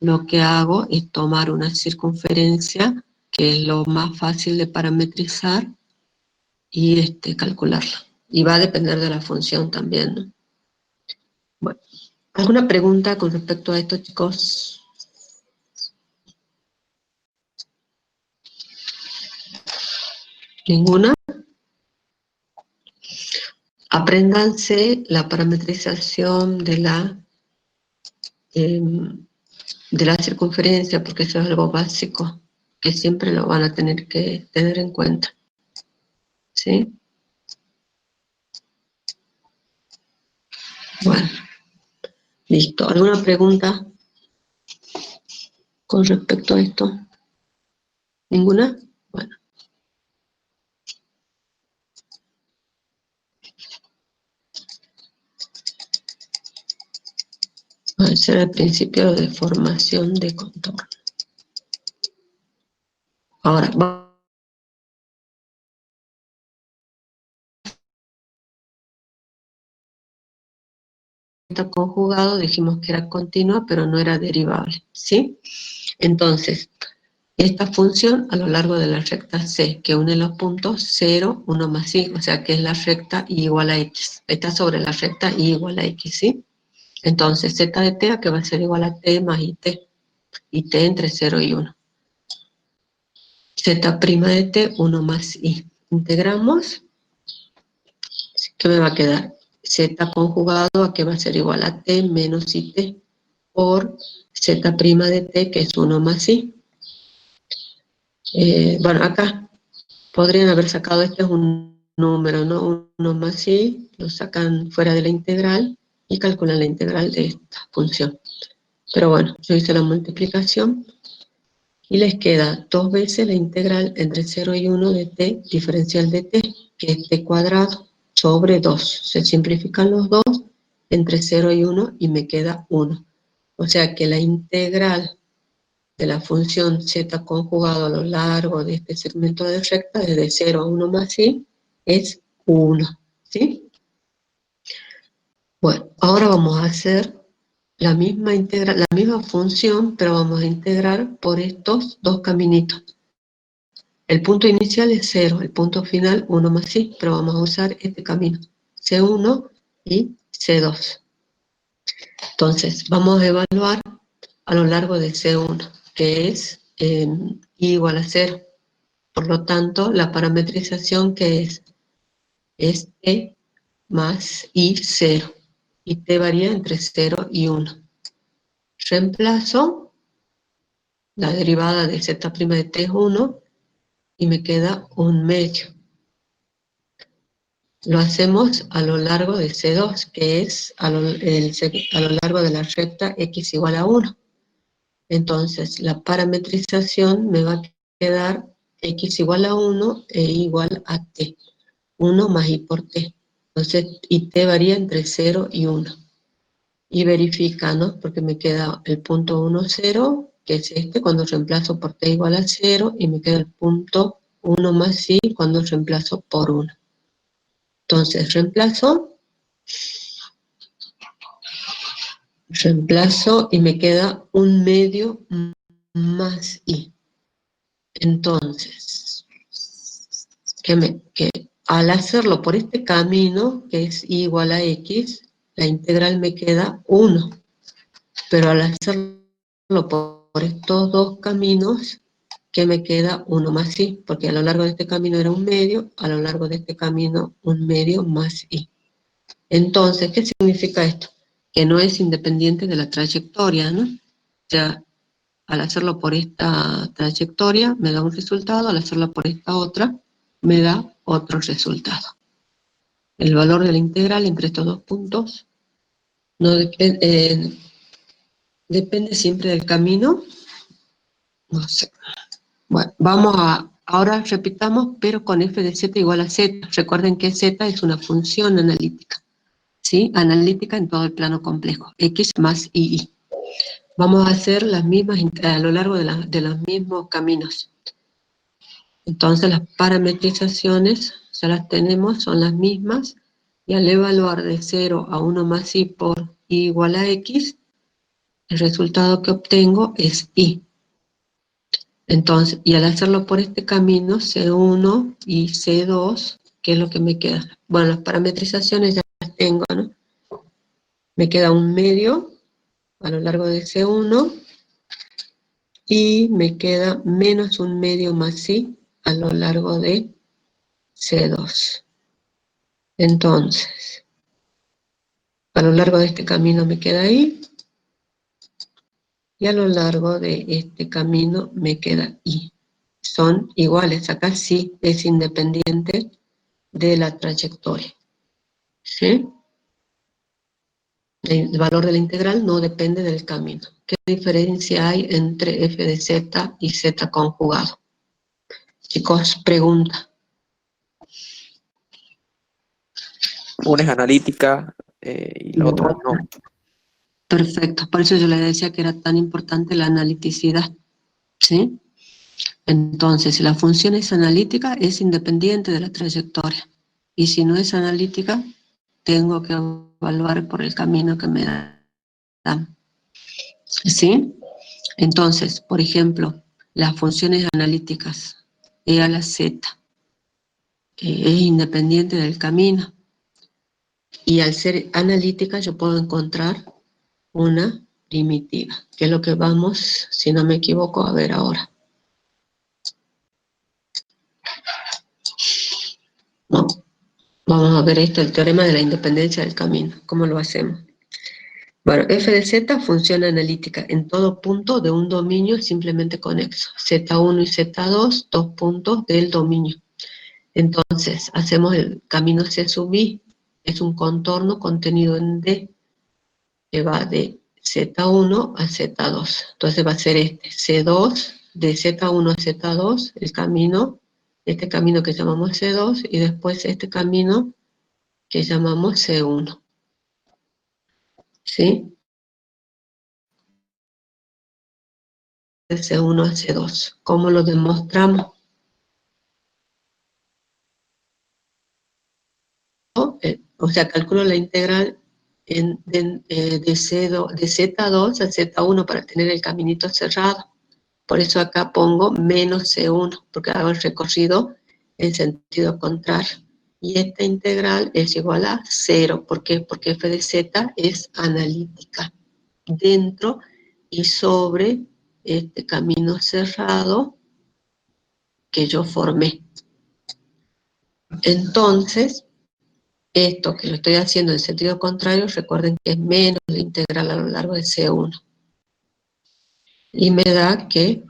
lo que hago es tomar una circunferencia, que es lo más fácil de parametrizar, y calcularla. Y va a depender de la función también, ¿no? Bueno, ¿alguna pregunta con respecto a esto, chicos? ¿Ninguna? Apréndanse la parametrización de la circunferencia, porque eso es algo básico, que siempre lo van a tener que tener en cuenta. ¿Sí? Bueno, listo. ¿Alguna pregunta con respecto a esto? ¿Ninguna? Bueno. Ese era el principio de formación de contorno. Ahora, conjugado, dijimos que era continua, pero no era derivable, ¿sí? Entonces, esta función a lo largo de la recta C, que une los puntos 0, 1 más i, o sea que es la recta y igual a x. Está sobre la recta y igual a x, ¿sí? Entonces, z de t, que va a ser igual a t más it, y t entre 0 y 1. Z' de t, 1 más i. Integramos, ¿qué me va a quedar? Z conjugado a que va a ser igual a t menos it por z' de t, que es 1 más i. Bueno, acá podrían haber sacado, este es un número, ¿no? 1 más i, lo sacan fuera de la integral y calculan la integral de esta función. Pero bueno, yo hice la multiplicación y les queda 2 veces la integral entre 0 y 1 de t diferencial de t, que es t cuadrado, sobre 2. Se simplifican los dos entre 0 y 1 y me queda 1. O sea que la integral de la función z conjugado a lo largo de este segmento de recta, desde 0 a 1 más i, es 1, ¿sí? Bueno, ahora vamos a hacer la misma función, pero vamos a integrar por estos dos caminitos. El punto inicial es 0, el punto final 1 más i, pero vamos a usar este camino. C1 y C2. Entonces, vamos a evaluar a lo largo de C1, que es I igual a 0. Por lo tanto, la parametrización que es T más I 0. Y T varía entre 0 y 1. Reemplazo la derivada de Z' de T es 1 y me queda 1/2. Lo hacemos a lo largo de C2, que es a lo largo de la recta X igual a 1. Entonces, la parametrización me va a quedar X igual a 1 e igual a T. 1 más I por T. Entonces, y T varía entre 0 y 1. Y verifica, ¿no? Porque me queda el punto 1, 0, que es este, cuando reemplazo por T igual a 0, y me queda el punto 1 más I cuando reemplazo por 1. Entonces, reemplazo y me queda 1/2 más I. Entonces, que al hacerlo por este camino, que es I igual a X, la integral me queda 1. Pero al hacerlo por estos dos caminos, que me queda 1 más I, porque a lo largo de este camino era 1/2, a lo largo de este camino 1/2 más I. Entonces, ¿qué significa esto? Que no es independiente de la trayectoria, ¿no? O sea, al hacerlo por esta trayectoria me da un resultado, al hacerlo por esta otra me da otro resultado. El valor de la integral entre estos dos puntos no depende siempre del camino. No sé. Bueno, ahora repitamos, pero con f de z igual a z. Recuerden que z es una función analítica, ¿sí? Analítica en todo el plano complejo, x más i. Vamos a hacer las mismas a lo largo de los mismos caminos. Entonces las parametrizaciones ya las tenemos, son las mismas, y al evaluar de 0 a 1 más i por i igual a x, el resultado que obtengo es i. Entonces, y al hacerlo por este camino, C1 y C2, ¿qué es lo que me queda? Bueno, las parametrizaciones ya las tengo, ¿no? Me queda 1/2 a lo largo de C1 y me queda menos 1/2 más I a lo largo de C2. Entonces, a lo largo de este camino me queda I y a lo largo de este camino me queda I. Son iguales, acá sí es independiente de la trayectoria, ¿sí? El valor de la integral no depende del camino. ¿Qué diferencia hay entre f de z y z conjugado? Chicos, pregunta. Una es analítica y la otra no. Perfecto, por eso yo le decía que era tan importante la analiticidad, ¿sí? Entonces, si la función es analítica, es independiente de la trayectoria. Y si no es analítica, tengo que evaluar por el camino que me dan. ¿Sí? Entonces, por ejemplo, las funciones analíticas, e a la z, es independiente del camino. Y al ser analítica, yo puedo encontrar una primitiva, que es lo que vamos, si no me equivoco, a ver ahora. No, vamos a ver esto, el teorema de la independencia del camino. ¿Cómo lo hacemos? Bueno, f de z, función analítica en todo punto de un dominio simplemente conexo. Z1 y Z2, dos puntos del dominio. Entonces, hacemos el camino C sub I, es un contorno contenido en D, que va de Z1 a Z2. Entonces va a ser este, C2, de Z1 a Z2, el camino, este camino que llamamos C2, y después este camino que llamamos C1. ¿Sí? De C1 a C2. ¿Cómo lo demostramos? O sea, calculo la integral de Z2 a Z1 para tener el caminito cerrado. Por eso acá pongo menos C1, porque hago el recorrido en sentido contrario. y esta integral es igual a 0. ¿Por qué? Porque f de z es analítica dentro y sobre este camino cerrado que yo formé. Entonces, esto que lo estoy haciendo en sentido contrario, recuerden que es menos la integral a lo largo de C1. Y me da que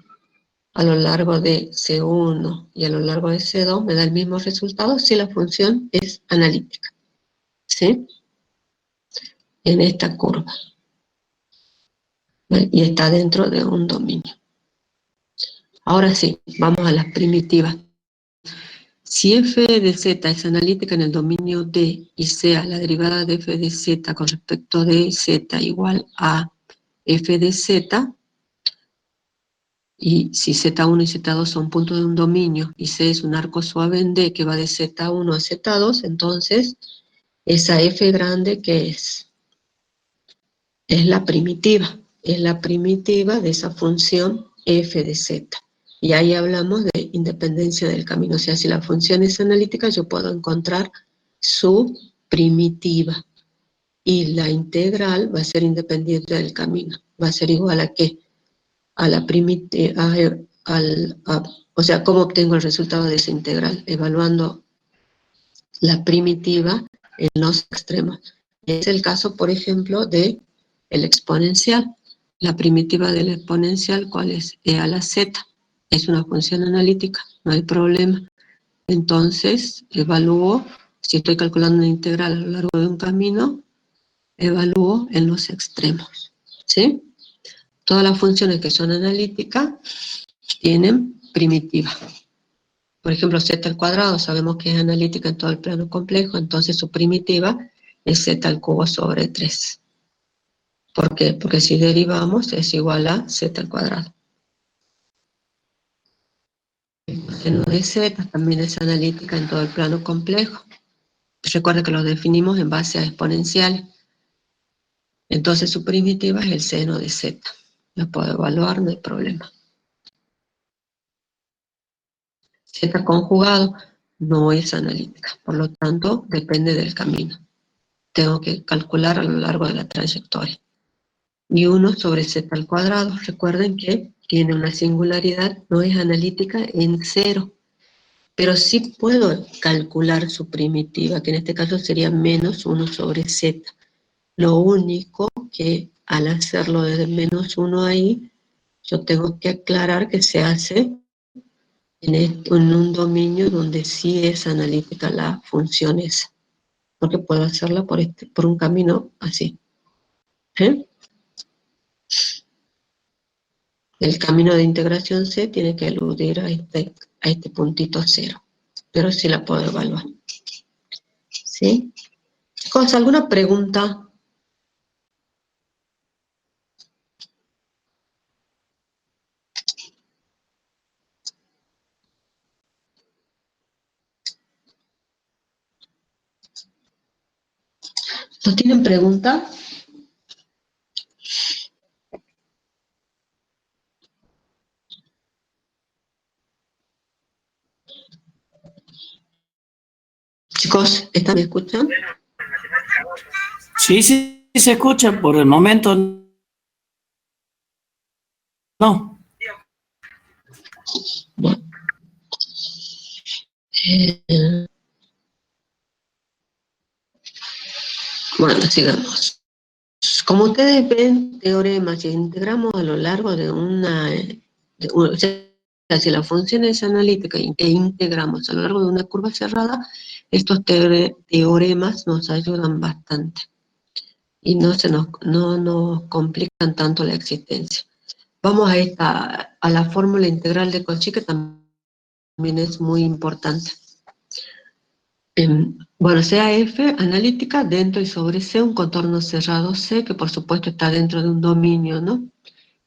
a lo largo de C1 y a lo largo de C2 me da el mismo resultado si la función es analítica, ¿sí? En esta curva. ¿Vale? Y está dentro de un dominio. Ahora sí, vamos a las primitivas. Si f de z es analítica en el dominio D y sea la derivada de f de z con respecto de z igual a f de z, y si z1 y z2 son puntos de un dominio y C es un arco suave en D que va de z1 a z2, entonces esa f grande que es la primitiva, es la primitiva de esa función f de z. Y ahí hablamos de independencia del camino, o sea, si la función es analítica yo puedo encontrar su primitiva y la integral va a ser independiente del camino, va a ser igual a ¿qué? A la primitiva, o sea, ¿cómo obtengo el resultado de esa integral? Evaluando la primitiva en los extremos. Es el caso, por ejemplo, de el exponencial. La primitiva del exponencial, ¿cuál es? E a la z. Es una función analítica, no hay problema. Entonces, evalúo, si estoy calculando una integral a lo largo de un camino, evalúo en los extremos, ¿sí? Todas las funciones que son analíticas tienen primitiva. Por ejemplo, z al cuadrado sabemos que es analítica en todo el plano complejo, entonces su primitiva es z al cubo sobre 3. ¿Por qué? Porque si derivamos es igual a z al cuadrado. El seno de z también es analítica en todo el plano complejo. Recuerda que lo definimos en base a exponenciales. Entonces su primitiva es el seno de z. Lo puedo evaluar, no hay problema. Z conjugado no es analítica, por lo tanto depende del camino. Tengo que calcular a lo largo de la trayectoria. Y 1 sobre z al cuadrado, recuerden que tiene una singularidad, no es analítica en 0, pero sí puedo calcular su primitiva, que en este caso sería menos 1 sobre z. Lo único que al hacerlo desde menos 1 ahí, yo tengo que aclarar que se hace en un dominio donde sí es analítica la función esa, porque puedo hacerla por un camino así. ¿Eh? El camino de integración C tiene que eludir a este puntito 0, pero sí la puedo evaluar. ¿Sí? Chicos, ¿alguna pregunta? ¿No tienen pregunta? Chicos, ¿me escuchan? Sí, sí, se escucha. Por el momento no. Bueno, sigamos. Como ustedes ven, teoremas, si integramos a lo largo de o sea, si la función es analítica e integramos a lo largo de una curva cerrada, estos teoremas nos ayudan bastante y no nos complican tanto la existencia. Vamos a la fórmula integral de Cauchy, que también es muy importante. Bueno, sea F analítica dentro y sobre C, un contorno cerrado C, que por supuesto está dentro de un dominio, ¿no?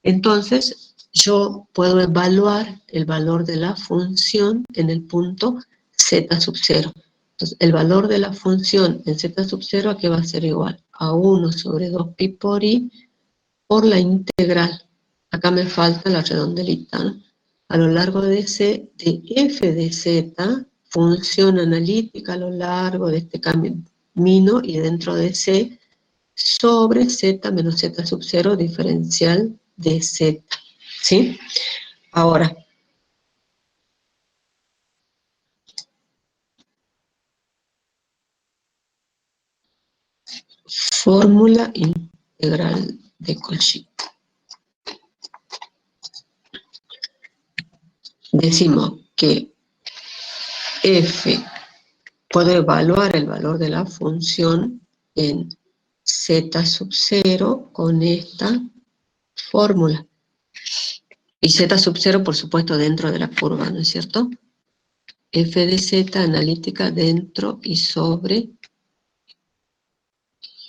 Entonces, yo puedo evaluar el valor de la función en el punto Z sub 0. Entonces, el valor de la función en Z sub 0, ¿a qué va a ser igual? A 1 sobre 2pi por i por la integral. Acá me falta la redondelita, ¿no? A lo largo de C, de f de z, función analítica a lo largo de este camino y dentro de C sobre Z menos Z sub 0 diferencial de Z, ¿sí? Ahora, fórmula integral de Cauchy. Decimos que f, puedo evaluar el valor de la función en Z sub 0 con esta fórmula. Y Z sub 0, por supuesto, dentro de la curva, ¿no es cierto? F de Z analítica dentro y sobre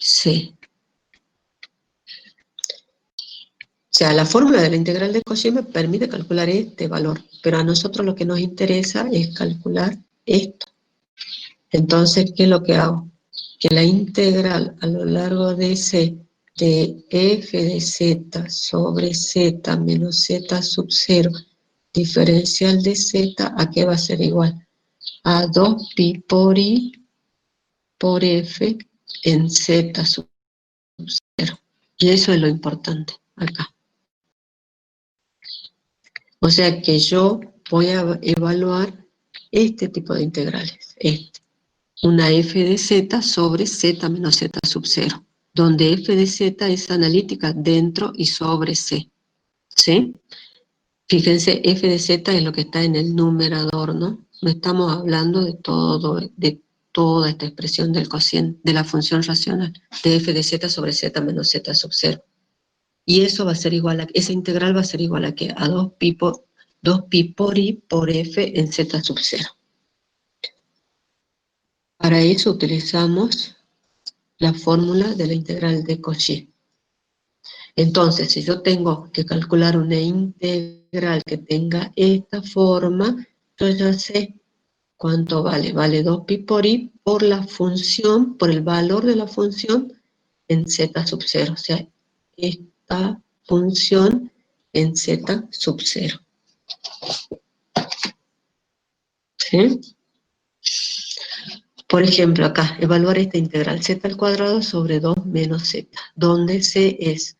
C. O sea, la fórmula de la integral de Cauchy me permite calcular este valor, pero a nosotros lo que nos interesa es calcular esto. Entonces, ¿qué es lo que hago? Que la integral a lo largo de C de f de z sobre z menos z sub 0 diferencial de z, ¿a qué va a ser igual? A 2pi por i por f en z sub 0. Y eso es lo importante acá. O sea que yo voy a evaluar este tipo de integrales, una f de z sobre z menos z sub 0, donde f de z es analítica dentro y sobre c, ¿sí? Fíjense, f de z es lo que está en el numerador, ¿no? No estamos hablando de toda esta expresión del cociente, de la función racional, de f de z sobre z menos z sub 0. Y eso va a ser igual a, esa integral va a ser igual a ¿qué? A 2pi por i por f en z sub 0. Para eso utilizamos la fórmula de la integral de Cauchy. Entonces, si yo tengo que calcular una integral que tenga esta forma, yo ya sé cuánto vale. Vale 2pi por i por la función, por el valor de la función en z sub 0. O sea, esta función en z sub 0. ¿Sí? Por ejemplo, acá, evaluar esta integral z al cuadrado sobre 2 menos z, donde c es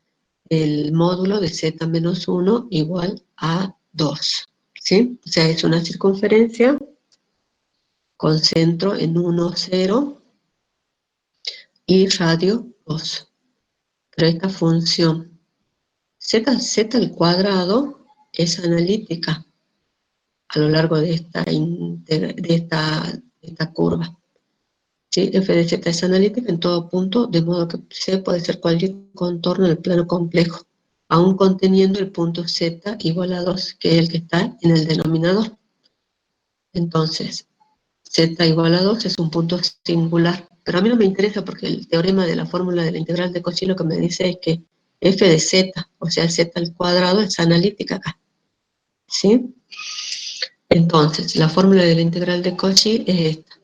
el módulo de z menos 1 igual a 2, ¿sí? O sea, es una circunferencia con centro en 1, 0 y radio 2. Pero esta función z al cuadrado es analítica a lo largo de esta curva. ¿Sí? F de z es analítica en todo punto, de modo que C puede ser cualquier contorno en el plano complejo, aún conteniendo el punto z igual a 2, que es el que está en el denominador. Entonces, z igual a 2 es un punto singular, pero a mí no me interesa porque el teorema de la fórmula de la integral de Cauchy lo que me dice es que f de z, o sea, z al cuadrado, es analítica acá. ¿Sí? Entonces, la fórmula de la integral de Cauchy es esta.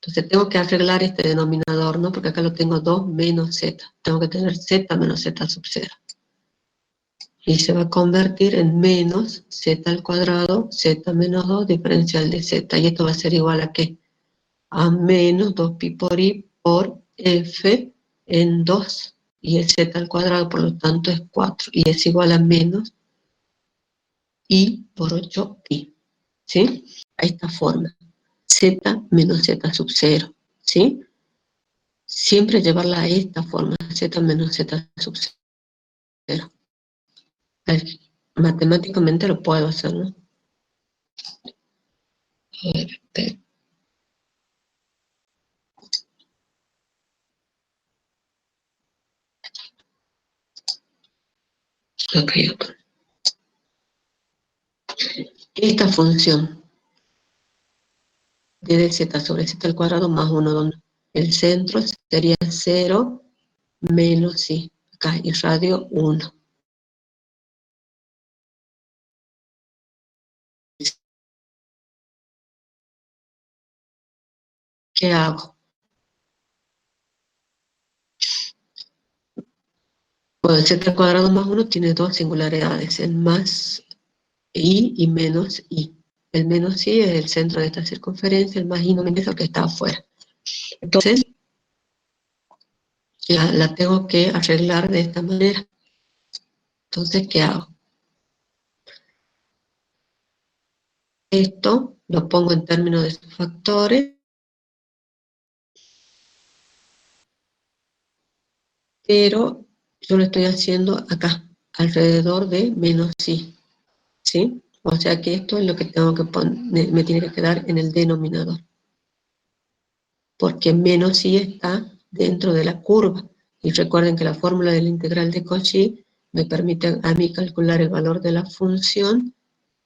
Entonces tengo que arreglar este denominador, ¿no? Porque acá lo tengo 2 menos z. Tengo que tener z menos z sub 0. Y se va a convertir en menos z al cuadrado, z menos 2 diferencial de z. Y esto va a ser igual a ¿qué? A menos 2pi por i por f en 2. Y el z al cuadrado, por lo tanto, es 4. Y es igual a menos i por 8pi. ¿Sí? A esta forma. Z menos z sub 0. ¿Sí? Siempre llevarla a esta forma, z menos z sub 0. Matemáticamente lo puedo hacer, ¿no? A ver, espera. Acá hay otro. Esta función de z sobre z al cuadrado más 1, donde el centro sería 0 menos i, acá, y radio 1. ¿Qué hago? Bueno, el z al cuadrado más 1 tiene dos singularidades, el más i y menos i. El menos i es el centro de esta circunferencia, el más i no me interesa que está afuera. Entonces, la tengo que arreglar de esta manera. Entonces, ¿qué hago? Esto lo pongo en términos de sus factores, pero yo lo estoy haciendo acá, alrededor de menos i, ¿sí? O sea que esto es lo que tengo que poner, me tiene que quedar en el denominador, porque menos i está dentro de la curva. Y recuerden que la fórmula de la integral de Cauchy me permite a mí calcular el valor de la función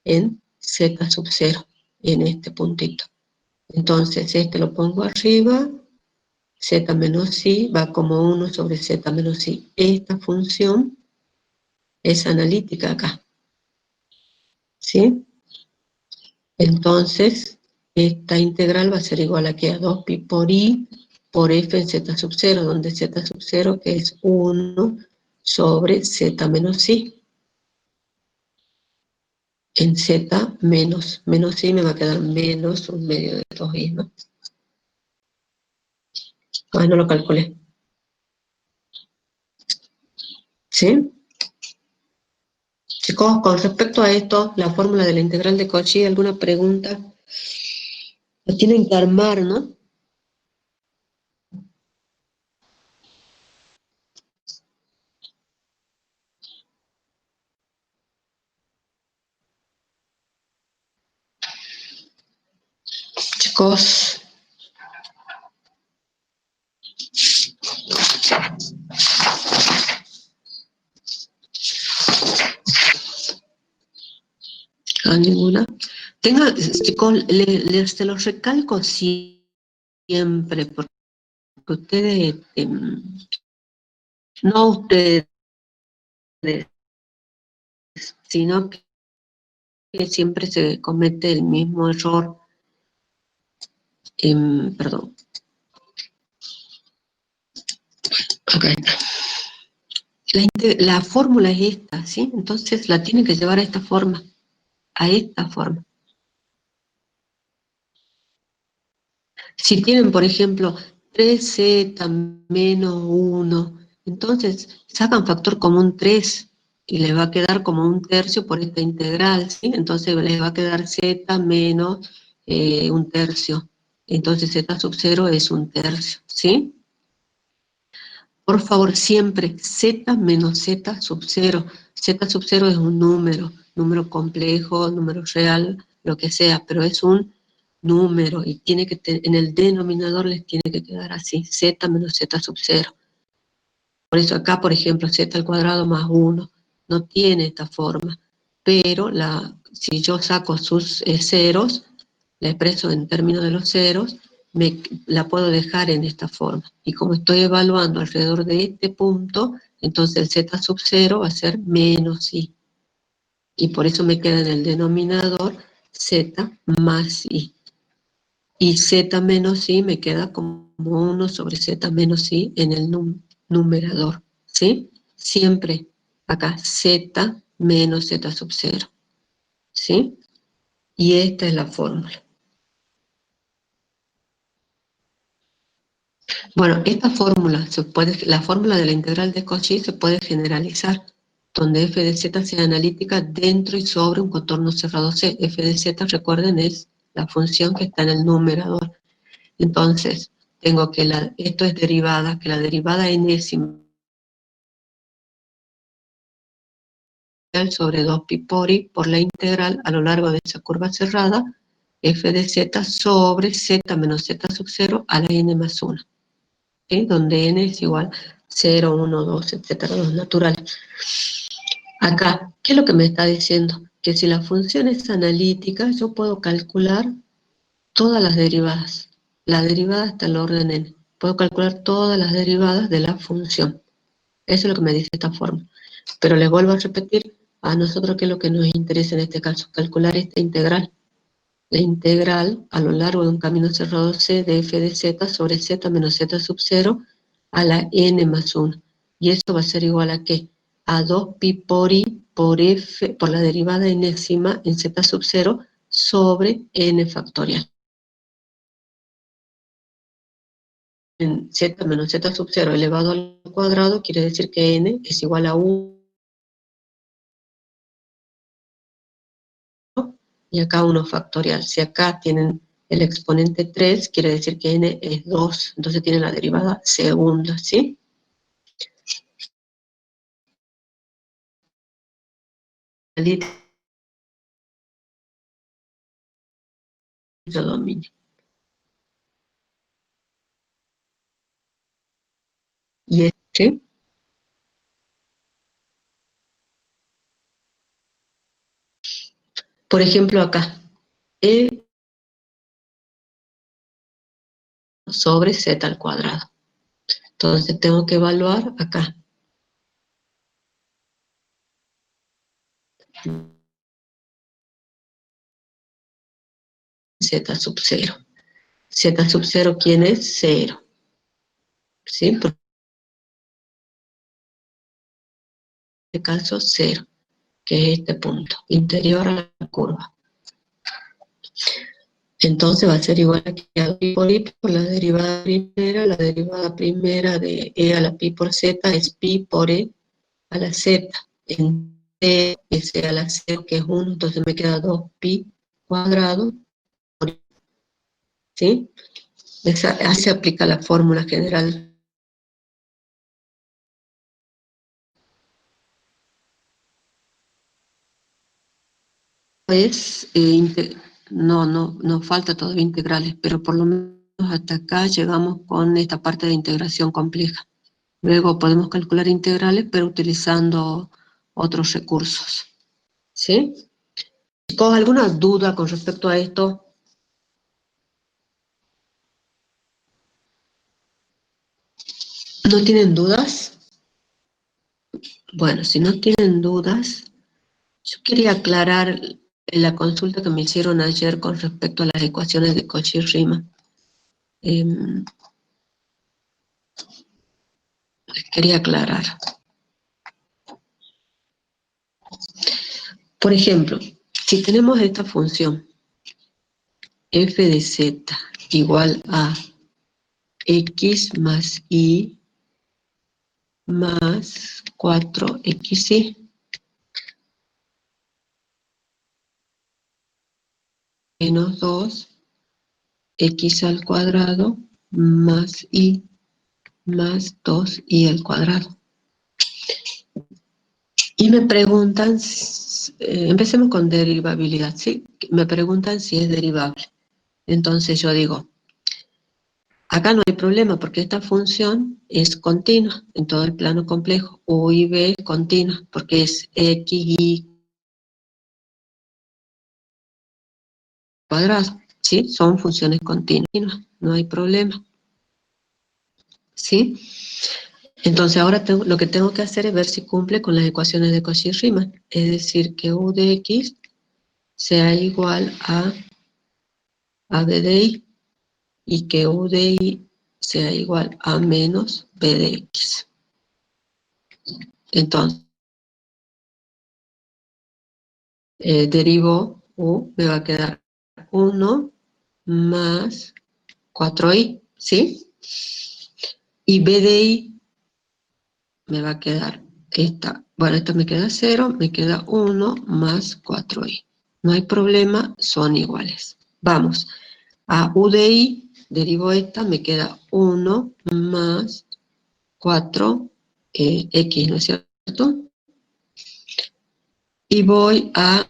en z sub 0, en este puntito. Entonces, este lo pongo arriba, z menos i va como 1 sobre z menos i. Esta función es analítica acá, ¿sí? Entonces, esta integral va a ser igual a que a 2pi por i por f en z sub 0, donde z sub 0 que es 1 sobre z menos i. En z menos i me va a quedar menos un medio de 2i, ¿no? Ah, no lo calculé. ¿Sí? Chicos, con respecto a esto, la fórmula de la integral de Cauchy, ¿alguna pregunta? Lo tienen que armar, ¿no? Chicos. ¿A ninguna? Chicos, se los recalco siempre, porque ustedes, no ustedes, sino que siempre se comete el mismo error. Perdón. Ok. La fórmula es esta, ¿sí? Entonces la tienen que llevar a esta forma. A esta forma. Si tienen, por ejemplo, 3z menos 1, entonces sacan factor común 3 y les va a quedar como un tercio por esta integral, ¿sí? Entonces les va a quedar z menos un tercio. Entonces z sub 0 es un tercio, ¿sí? Por favor, siempre z menos z sub 0. Z sub 0 es un número complejo, número real, lo que sea, pero es un número y tiene que en el denominador les tiene que quedar así, z menos z sub 0. Por eso acá, por ejemplo, z al cuadrado más 1 no tiene esta forma, pero si yo saco sus ceros, la expreso en términos de los ceros, la puedo dejar en esta forma. Y como estoy evaluando alrededor de este punto, entonces el z sub 0 va a ser menos i. Y por eso me queda en el denominador z más i. Y z menos i me queda como 1 sobre z menos i en el numerador, ¿sí? Siempre acá z menos z sub 0, ¿sí? Y esta es la fórmula. Bueno, esta fórmula, la fórmula de la integral de Cauchy se puede generalizar, donde f de z sea analítica dentro y sobre un contorno cerrado C. F de z, recuerden, es la función que está en el numerador. Entonces, tengo que esto es derivada, que la derivada enésima sobre 2pi por i por la integral a lo largo de esa curva cerrada, f de z sobre z menos z sub 0 a la n más 1. ¿Sí? Donde n es igual 0, 1, 2, etcétera, los naturales. Acá, ¿qué es lo que me está diciendo? Que si la función es analítica, yo puedo calcular todas las derivadas. La derivada está en el orden n. Puedo calcular todas las derivadas de la función. Eso es lo que me dice esta forma. Pero les vuelvo a repetir, a nosotros qué es lo que nos interesa en este caso, calcular esta integral. La integral a lo largo de un camino cerrado C de f de z sobre z menos z sub 0 a la n más 1. Y esto va a ser igual a ¿qué? A 2pi por i por f, por la derivada enésima en z sub 0 sobre n factorial. En z menos z sub 0 elevado al cuadrado quiere decir que n es igual a 1, y acá 1 factorial. Si acá tienen el exponente 3, quiere decir que n es 2, entonces tiene la derivada segunda, ¿sí? Dominio. Y ¿sí? Por ejemplo, acá, e sobre z al cuadrado. Entonces tengo que evaluar acá. Z sub 0. Z sub 0, ¿quién es? 0. ¿Sí? Por este caso, 0, que es este punto, interior a la curva. Entonces va a ser igual a que a pi por i por la derivada primera de e a la pi por z es pi por e a la z, en t es e a la 0, que es 1, entonces me queda 2 pi cuadrado por i, ¿sí? Así aplica la fórmula general. Es, no falta todavía integrales, pero por lo menos hasta acá llegamos con esta parte de integración compleja. Luego podemos calcular integrales, pero utilizando otros recursos. ¿Sí? Chicos, ¿alguna duda con respecto a esto? ¿No tienen dudas? Bueno, si no tienen dudas, yo quería aclarar la consulta que me hicieron ayer con respecto a las ecuaciones de Cauchy-Riemann. Quería aclarar. Por ejemplo, si tenemos esta función f de z igual a x más y más 4xy menos 2x al cuadrado más y más 2y al cuadrado. Y me preguntan, empecemos con derivabilidad, ¿sí? Me preguntan si es derivable. Entonces yo digo, acá no hay problema porque esta función es continua en todo el plano complejo. U y B es continua porque es x y cuadrado, ¿sí? Son funciones continuas, no hay problema, ¿sí? Entonces ahora lo que tengo que hacer es ver si cumple con las ecuaciones de Cauchy-Riemann, es decir, que u de x sea igual a b de y, y que u de y sea igual a menos b de x. Entonces, derivo u, me va a quedar 1 más 4i, ¿sí? Y b de y me va a quedar esta, bueno, esta me queda 0, me queda 1 más 4i. No hay problema, son iguales. Vamos, a u de y, derivo esta, me queda 1 más 4x, ¿no es cierto? Y voy a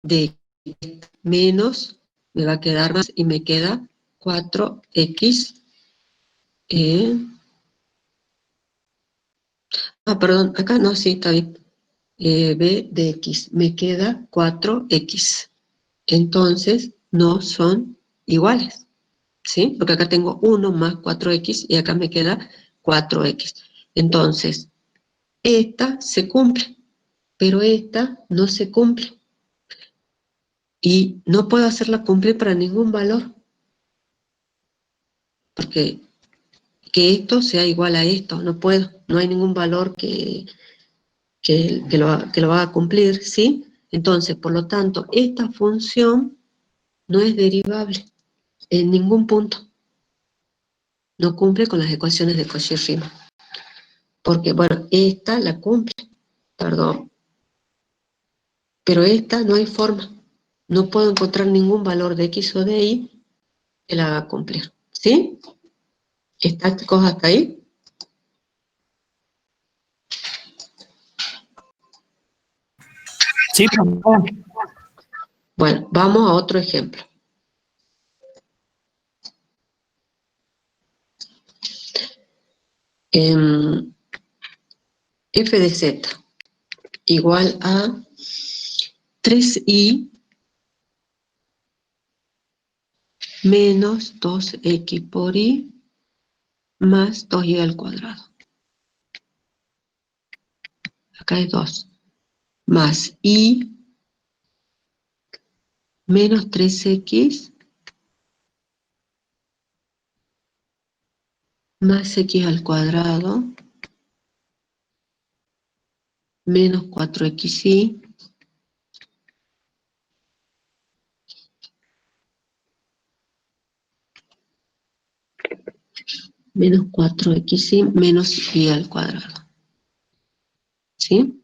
de menos, me va a quedar más y me queda 4x. Perdón, acá no, sí, está bien. B de x, me queda 4x. Entonces, no son iguales, ¿sí? Porque acá tengo 1 más 4x y acá me queda 4x. Entonces, esta se cumple, pero esta no se cumple. Y no puedo hacerla cumplir para ningún valor, porque que esto sea igual a esto, no puedo, no hay ningún valor que lo va a cumplir, ¿sí? Entonces, por lo tanto, esta función no es derivable en ningún punto. No cumple con las ecuaciones de Cauchy-Riemann. Porque, bueno, esta la cumple, perdón. Pero esta no hay forma. No puedo encontrar ningún valor de X o de Y que la haga cumplir. ¿Sí? ¿Está cosa hasta ahí? Sí, profesor. Bueno, vamos a otro ejemplo. F de Z igual a 3i menos 2x por y más 2y al cuadrado. Acá hay 2. Más y menos 3x más x al cuadrado menos 4xy menos 4xy menos y al cuadrado. ¿Sí?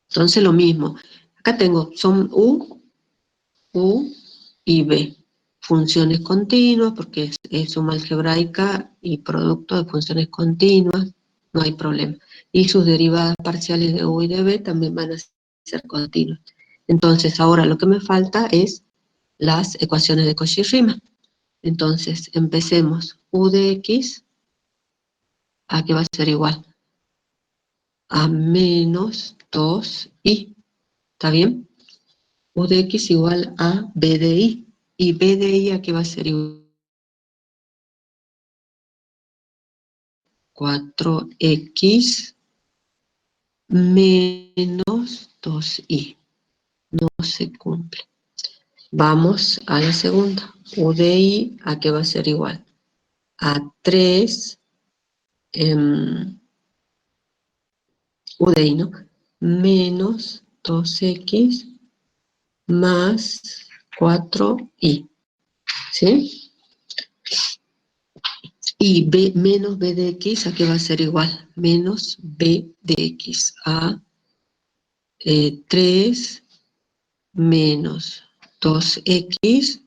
Entonces lo mismo. Acá tengo, son u y b. Funciones continuas, porque es suma algebraica y producto de funciones continuas, no hay problema. Y sus derivadas parciales de u y de b también van a ser continuas. Entonces ahora lo que me falta es las ecuaciones de Cauchy-Riemann. Entonces empecemos. U de x, ¿a qué va a ser igual? A menos 2i. ¿Está bien? U de x igual a b de y. ¿Y b de y a qué va a ser igual? 4x menos 2y. No se cumple. Vamos a la segunda. U de y, ¿a qué va a ser igual? A 3, U de y, ¿no? Menos 2x más 4y. ¿Sí? Y b menos b de x, ¿a qué va a ser igual? Menos b de x a 3 menos 2x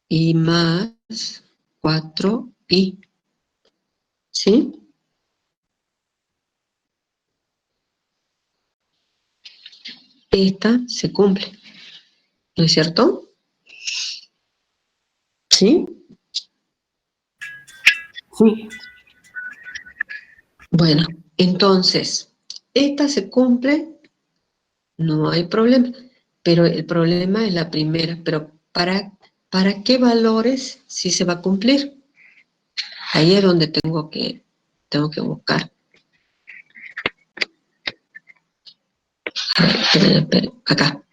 y más 4y. ¿Sí? Esta se cumple, ¿no es cierto? ¿Sí? Sí. Bueno, entonces, esta se cumple, no hay problema, pero el problema es la primera. Pero ¿para qué valores sí se va a cumplir? Ahí es donde tengo que buscar. A ver, espera, acá.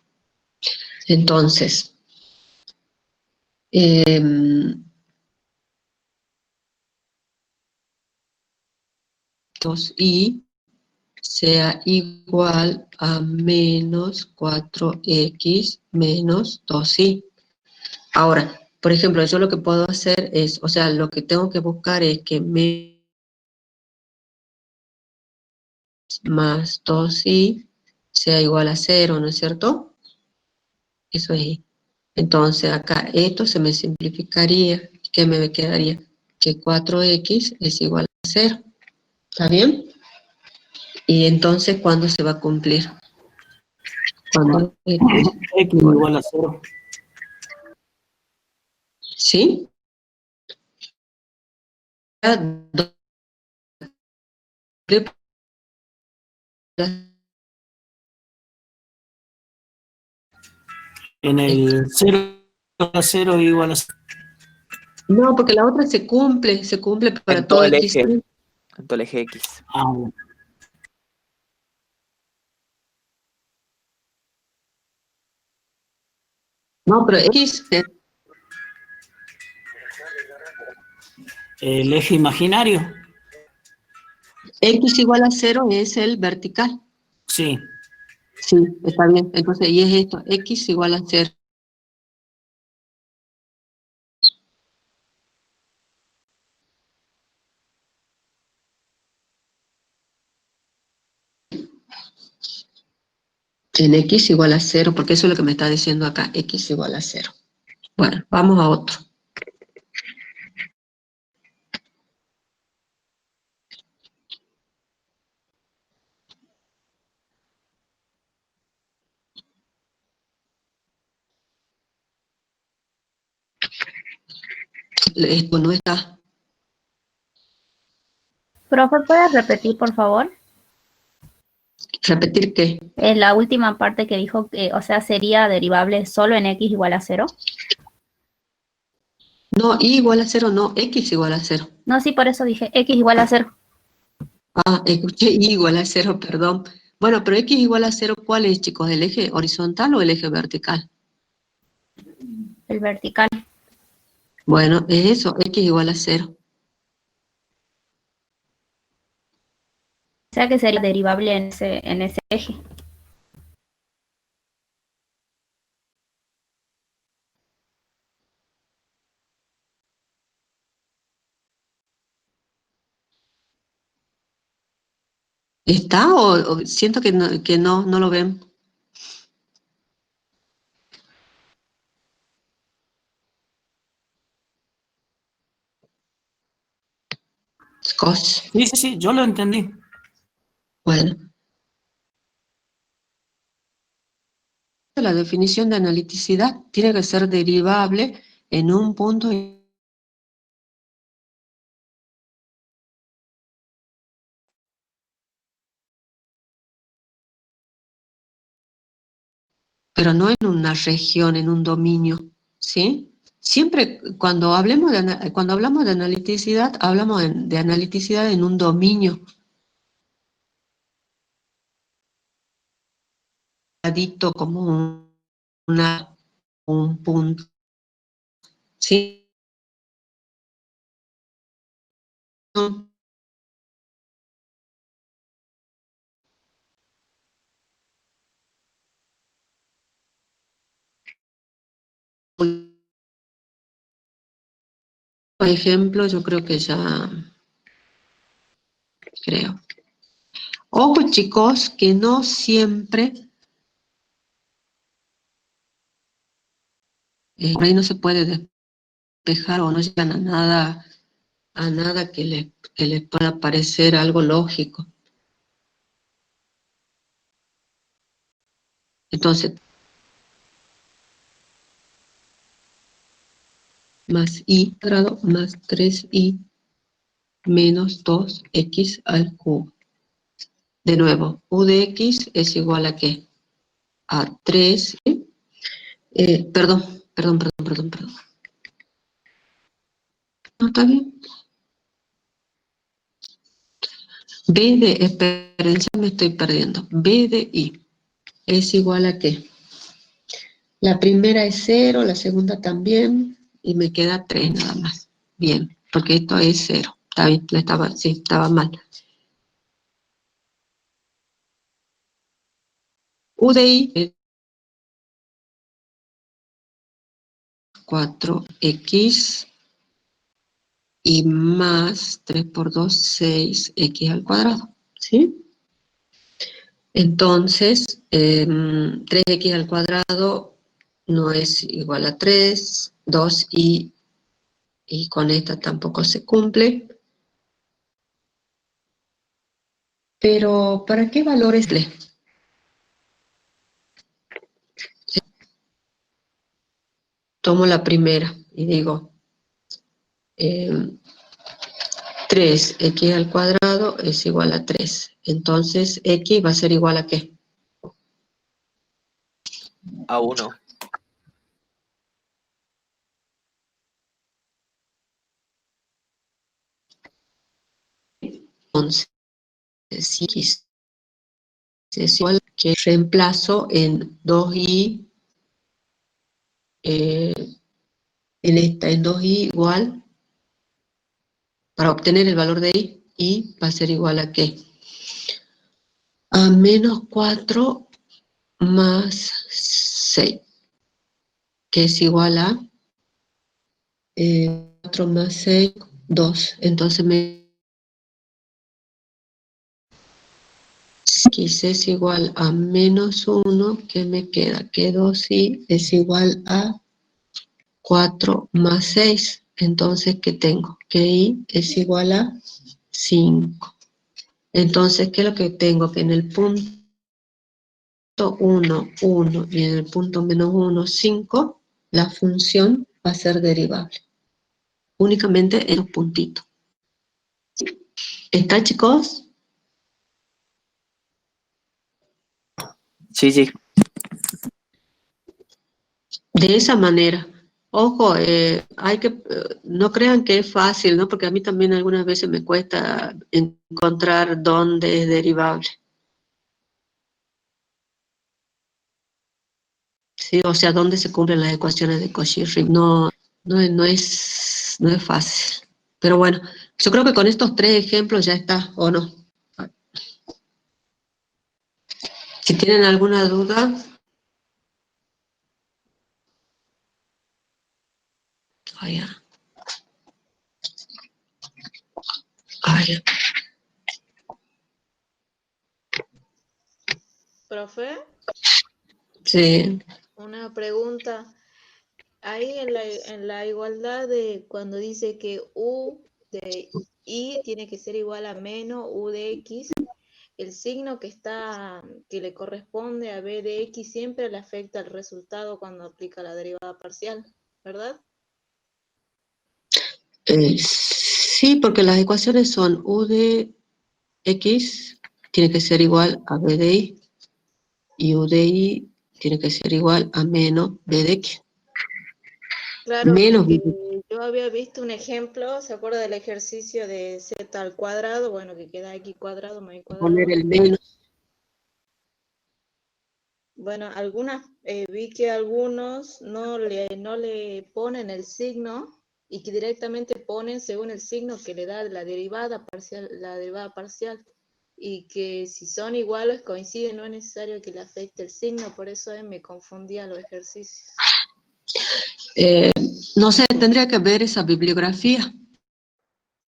Entonces, 2i sea igual a menos 4x menos 2y. Ahora, por ejemplo, yo lo que puedo hacer es, o sea, lo que tengo que buscar es que más 2y sea igual a 0, ¿no es cierto? Eso es y. Entonces acá esto se me simplificaría. ¿Qué me quedaría? Que 4x es igual a 0. ¿Está bien? Y entonces, ¿cuándo se va a cumplir? Cuando x X igual igual a 0. ¿sí? En el 0 a 0 igual a 0. No, porque la otra se cumple para En todo todo el x. eje. En todo el eje X. Ah, bueno. No, pero x, El eje imaginario. X igual a 0 es el vertical. Sí. Sí, está bien. Entonces, y es esto, X igual a 0. En X igual a 0, porque eso es lo que me está diciendo acá, X igual a 0. Bueno, vamos a otro. Esto no está. Profe, ¿puedes repetir, por favor? ¿Repetir qué? La última parte que dijo que, o sea, sería derivable solo en x igual a 0. No, Y igual a 0, no, X igual a 0. No, sí, por eso dije x igual a 0. Ah, escuché Y igual a 0, perdón. Bueno, pero X igual a 0, ¿cuál es, chicos? ¿El eje horizontal o el eje vertical? El vertical. Bueno, es eso, X igual a 0. O sea que sería derivable en ese eje. ¿Está o siento que no lo ven? Cos. Sí, sí, sí, yo lo entendí. Bueno, la definición de analiticidad tiene que ser derivable en un punto, pero no en una región, en un dominio, ¿sí? Siempre cuando cuando hablamos de analiticidad, hablamos de analiticidad en un dominio, dicto como un punto, ¿sí? Por ejemplo, yo creo que ya, creo. Ojo, chicos, que no siempre, por ahí no se puede despejar o no llegan a nada que les pueda parecer algo lógico. Entonces, más y cuadrado más 3y menos 2x al cubo. De nuevo, u de x es igual a ¿qué? A 3, perdón. ¿No está bien? B de experiencia me estoy perdiendo. B de y es igual a ¿qué? La primera es 0, la segunda también, y me queda 3 nada más. Bien, porque esto es 0. Está bien, sí, estaba mal. U de i es 4x y más 3 por 2, 6x al cuadrado, ¿sí? Entonces, 3x al cuadrado no es igual a 3, 2 y con esta tampoco se cumple. Pero, ¿para qué valores le? Tomo la primera y digo, 3x al cuadrado es igual a 3. Entonces, x va a ser igual a ¿qué? A 1. Entonces, si x es igual a que reemplazo en 2y, en 2y igual, para obtener el valor de y, y va a ser igual a ¿qué? A menos 4 más 6, que es igual a 4 más 6, 2. Entonces X es igual a menos 1, ¿qué me queda? Que 2y es igual a 4 más 6. Entonces, ¿qué tengo? Que y es igual a 5. Entonces, ¿qué es lo que tengo? Que en el punto 1, 1 y en el punto menos 1, 5, la función va a ser derivable. Únicamente en los puntitos. ¿Está, chicos? Sí, sí. De esa manera. Ojo, no crean que es fácil, ¿no? Porque a mí también algunas veces me cuesta encontrar dónde es derivable. Sí, o sea, dónde se cumplen las ecuaciones de Cauchy-Riemann. No es fácil. Pero bueno, yo creo que con estos 3 ejemplos ya está, ¿o no? Si tienen alguna duda, vaya, vaya. Profe, Sí. una pregunta. Ahí en la igualdad de cuando dice que U de Y tiene que ser igual a menos U de X, el signo que le corresponde a B de X siempre le afecta al resultado cuando aplica la derivada parcial, ¿verdad? Sí, porque las ecuaciones son U de X tiene que ser igual a B de Y, y U de Y tiene que ser igual a menos B de X. Claro, Menos B porque de X. yo había visto un ejemplo, ¿se acuerda del ejercicio de z al cuadrado? Bueno, que queda x cuadrado más y Poner cuadrado. el menos. Bueno, vi que algunos no le ponen el signo y que directamente ponen según el signo que le da la derivada parcial, y que si son iguales coinciden, no es necesario que le afecte el signo, por eso me confundía los ejercicios. No sé, tendría que ver esa bibliografía.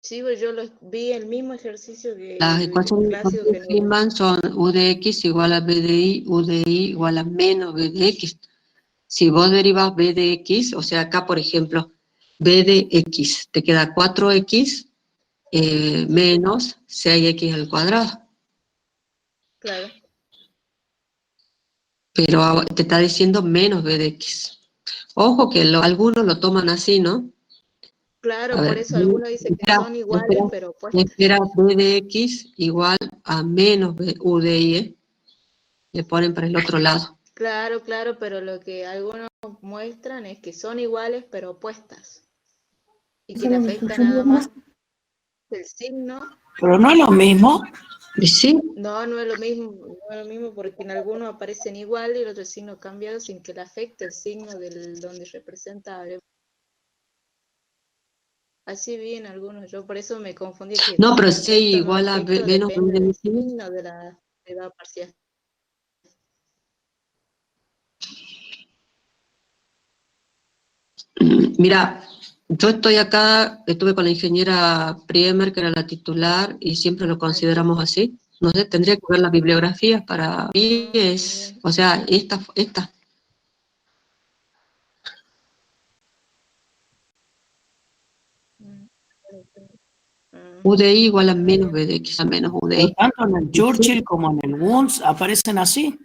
Sí, pues yo vi el mismo ejercicio que Las el ecuaciones de clásico que no. Riemann son U de X igual a B de Y, U de Y igual a menos B de X. Si vos derivas B de X, o sea, acá por ejemplo, B de X, te queda 4X menos 6X al cuadrado. Claro, Pero te está diciendo menos B de X. Ojo que algunos lo toman así, ¿no? A claro, por ver, eso algunos dicen que son iguales, pero opuestas. espera B de X igual a menos U de Y, ¿eh? Le ponen para el otro lado. Claro, claro, pero lo que algunos muestran es que son iguales, pero opuestas, y que le afecta nada más el signo. Pero no es lo mismo. ¿Y sí? No es lo mismo, no es lo mismo, porque en algunos aparecen igual y el otro signo cambiado sin que le afecte el signo del donde representa. Así vi en algunos, yo por eso me confundí que No, pero sí afecta o no igual a afecta, menos B depende de del X. signo de la derivada parcial. Mira, yo estoy acá, estuve con la ingeniera Priemer, que era la titular, y siempre lo Aquí. consideramos así. No sé, tendría que ver las bibliografías para mí Bien. o sea, esta. Mm, U de Y igual a está menos bien. B de X, a menos U de Pero Y. tanto en el Churchill como en el Wundt aparecen así.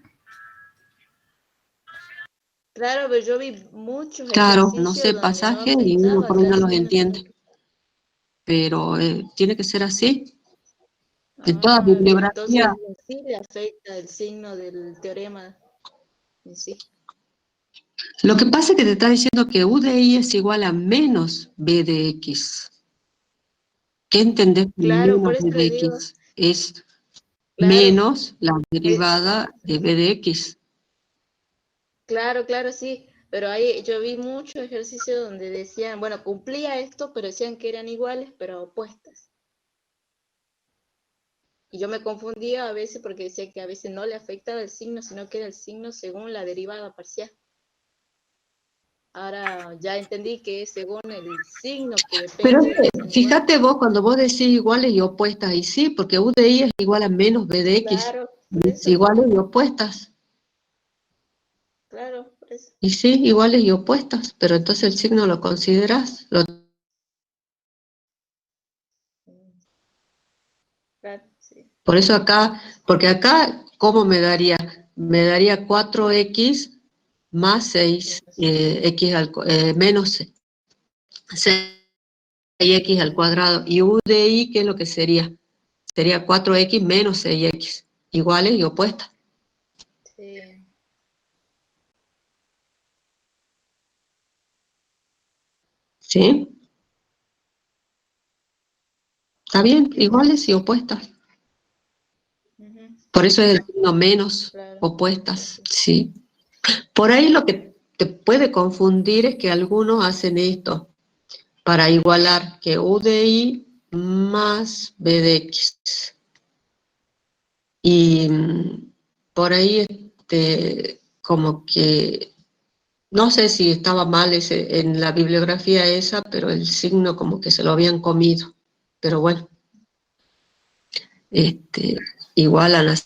Claro, pero yo vi muchos Claro, no ejercicios sé, donde no pasajes y uno afectaba por uno casi los ni una sola. entiende, pero tiene que ser así. En toda Ah, bibliografía. entonces sí le afecta el signo del teorema en sí. Lo que pasa es que te está diciendo que U de Y es igual a menos B de X. ¿Qué entendés por Claro, por menos eso B de le digo, X? Es claro, menos la derivada de B de X. claro, sí, pero ahí yo vi muchos ejercicios donde decían, bueno, cumplía esto, pero decían que eran iguales, pero opuestas. Y yo me confundía a veces porque decía que a veces no le afectaba el signo, sino que era el signo según la derivada parcial. Ahora ya entendí que es según el signo que Pero depende de las derivada. fíjate vos, cuando vos decís iguales y opuestas, y sí, porque U de I es igual a menos B de X, Claro, por es eso. iguales y opuestas. Claro, por eso. Y sí, iguales y opuestas, pero entonces el signo lo consideras, Claro, sí. por eso acá, porque acá, ¿cómo me daría? Me daría 4X más 6, menos 6X al cuadrado. Y U de I, ¿qué es lo que sería? Sería 4X menos 6X, iguales y opuestas. Sí. ¿Sí? ¿Está bien? Iguales y opuestas. Ujú, Por eso es el signo menos claro. opuestas, Sí. sí. Por ahí lo que te puede confundir es que algunos hacen esto para igualar que U de I más B de X. Y por ahí como que, no sé si estaba mal en la bibliografía esa, pero el signo como que se lo habían comido. Pero bueno, este, igualan así.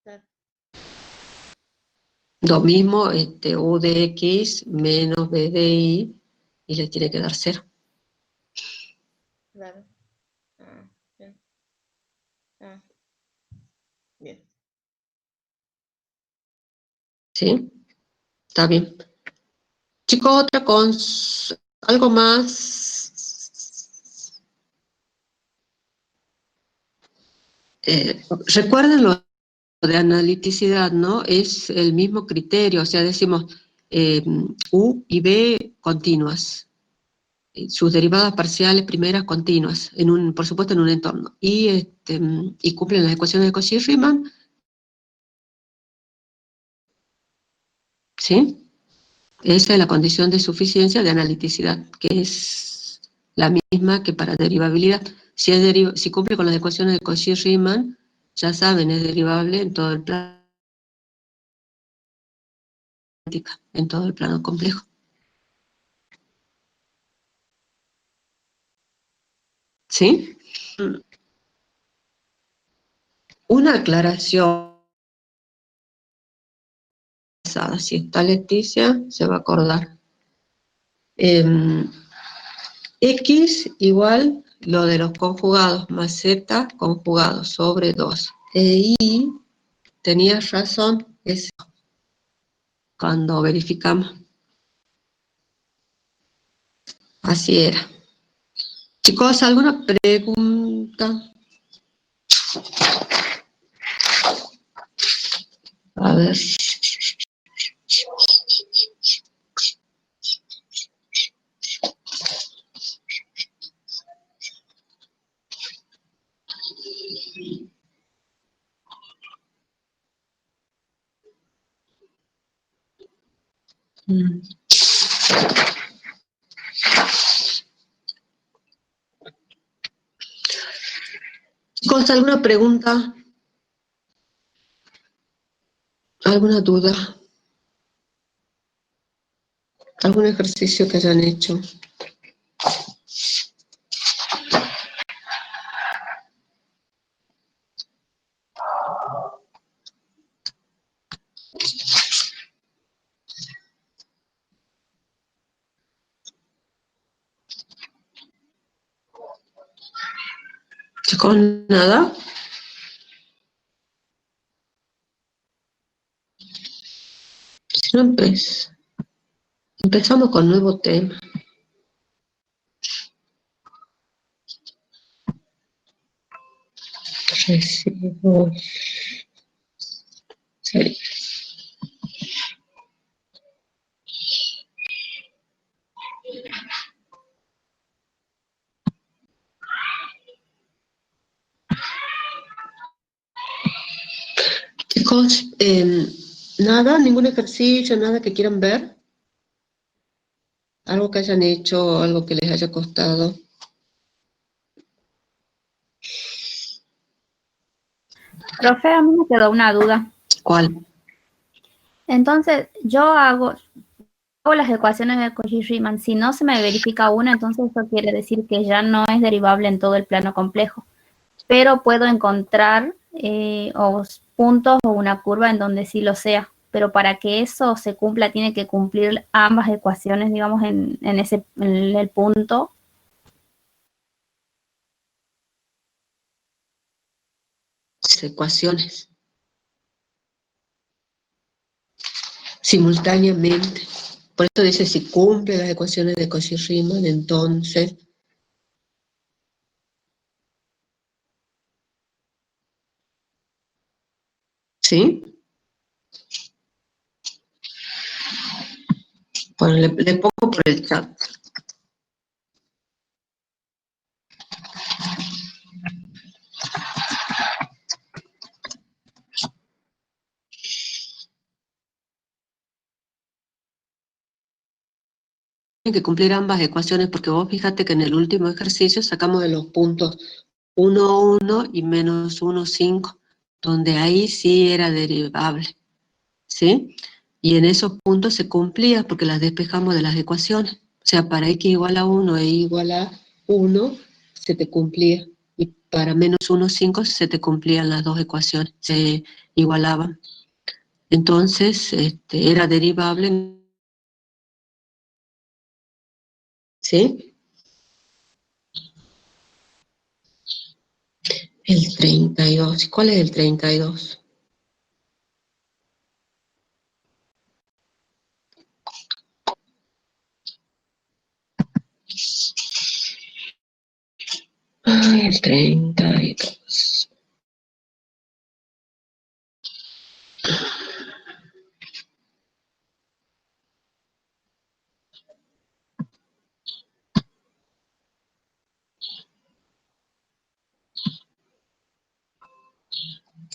Claro. Lo mismo, U de X menos B de I, y le tiene que dar 0. Claro. Ah, bien. Ah, bien. ¿Sí? Está bien. Chicos, algo más. Recuerden lo de analiticidad, ¿no? Es el mismo criterio, o sea, decimos U y B continuas, sus derivadas parciales primeras continuas, por supuesto en un entorno, y cumplen las ecuaciones de Cauchy-Riemann, ¿sí? Esa es la condición de suficiencia de analiticidad, que es la misma que para derivabilidad. Si cumple con las ecuaciones de Cauchy-Riemann, ya saben, es derivable en todo el plano, en todo el plano complejo. ¿Sí? Una aclaración, si está Leticia, se va a acordar. X igual lo de los conjugados más Z conjugados sobre 2. Y tenías razón, es cuando verificamos. Así era. Chicos, ¿alguna pregunta? A ver. Chicos, ¿alguna pregunta? ¿Alguna duda? ¿Algún ejercicio que hayan hecho? Chicos, nada. Si no, empezamos con nuevo tema. Recibos. Sí. Chicos, nada, ningún ejercicio, nada que quieran ver. Algo que hayan hecho, algo que les haya costado. Profe, a mí me quedó una duda. ¿Cuál? Entonces, yo hago las ecuaciones de Cauchy-Riemann. Si no se me verifica una, entonces eso quiere decir que ya no es derivable en todo el plano complejo. Pero puedo encontrar o puntos o una curva en donde sí lo sea. Pero para que eso se cumpla, tiene que cumplir ambas ecuaciones, digamos, en el punto. Ecuaciones. Simultáneamente. Por eso dice, si cumple las ecuaciones de Cauchy-Riemann, entonces... ¿Sí? Bueno, le pongo por el chat. Tienen que cumplir ambas ecuaciones, porque vos fíjate que en el último ejercicio sacamos de los puntos 1, 1 y menos 1, 5, donde ahí sí era derivable, ¿sí? Y en esos puntos se cumplía porque las despejamos de las ecuaciones. O sea, para x igual a 1 e y igual a 1 se te cumplía. Y para menos 1, 5 se te cumplían las dos ecuaciones, se igualaban. Entonces, era derivable, ¿sí? El 32. ¿Cuál es el 32? Ay, el 32.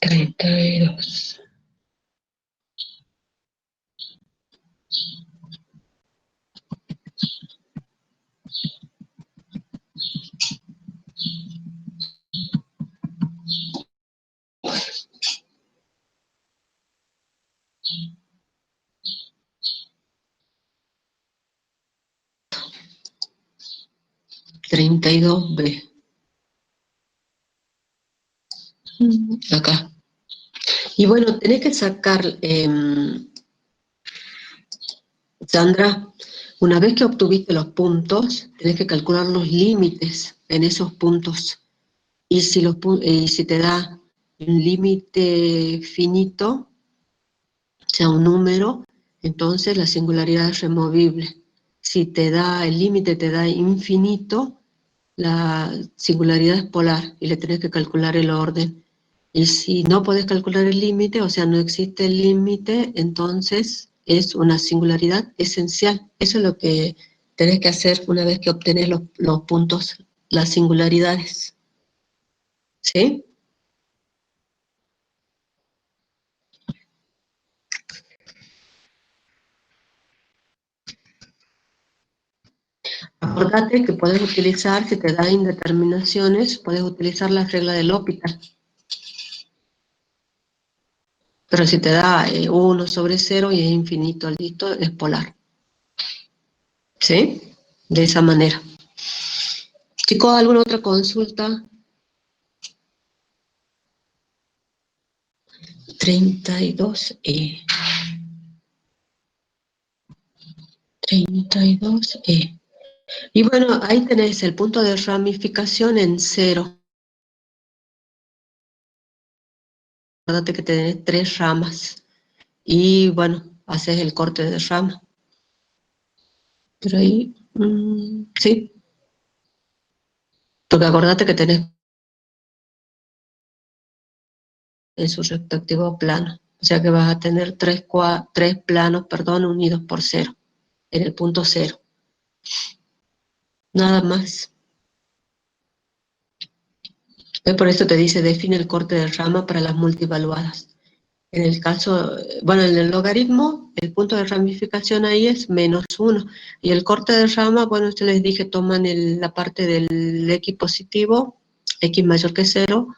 $32. $32B. Acá. Y bueno, tenés que sacar, Sandra, una vez que obtuviste los puntos, tenés que calcular los límites en esos puntos. Y si te da un límite finito, o sea, un número, entonces la singularidad es removible. Si te da el límite, te da infinito, la singularidad es polar y le tenés que calcular el orden. Y si no podés calcular el límite, o sea, no existe el límite, entonces es una singularidad esencial. Eso es lo que tenés que hacer una vez que obtenés los puntos, las singularidades. ¿Sí? Acordate que puedes utilizar, si te da indeterminaciones, puedes utilizar la regla del L'Hopital. Pero si te da 1 sobre 0 y es infinito, listo, es polar. ¿Sí? De esa manera. Chicos, ¿alguna otra consulta? 32E. 32E. Y bueno, ahí tenés el punto de ramificación en 0. Acuérdate que tenés 3 ramas. Y bueno, haces el corte de rama. Pero ahí, sí. Porque acordate que tenés en su respectivo plano. O sea que vas a tener tres planos, unidos por 0, en el punto 0. Nada más. Por eso te dice, define el corte de rama para las multivaluadas. En el caso, bueno, en el logaritmo, el punto de ramificación ahí es menos 1. Y el corte de rama, bueno, yo les dije, toman la parte del x positivo, x mayor que 0,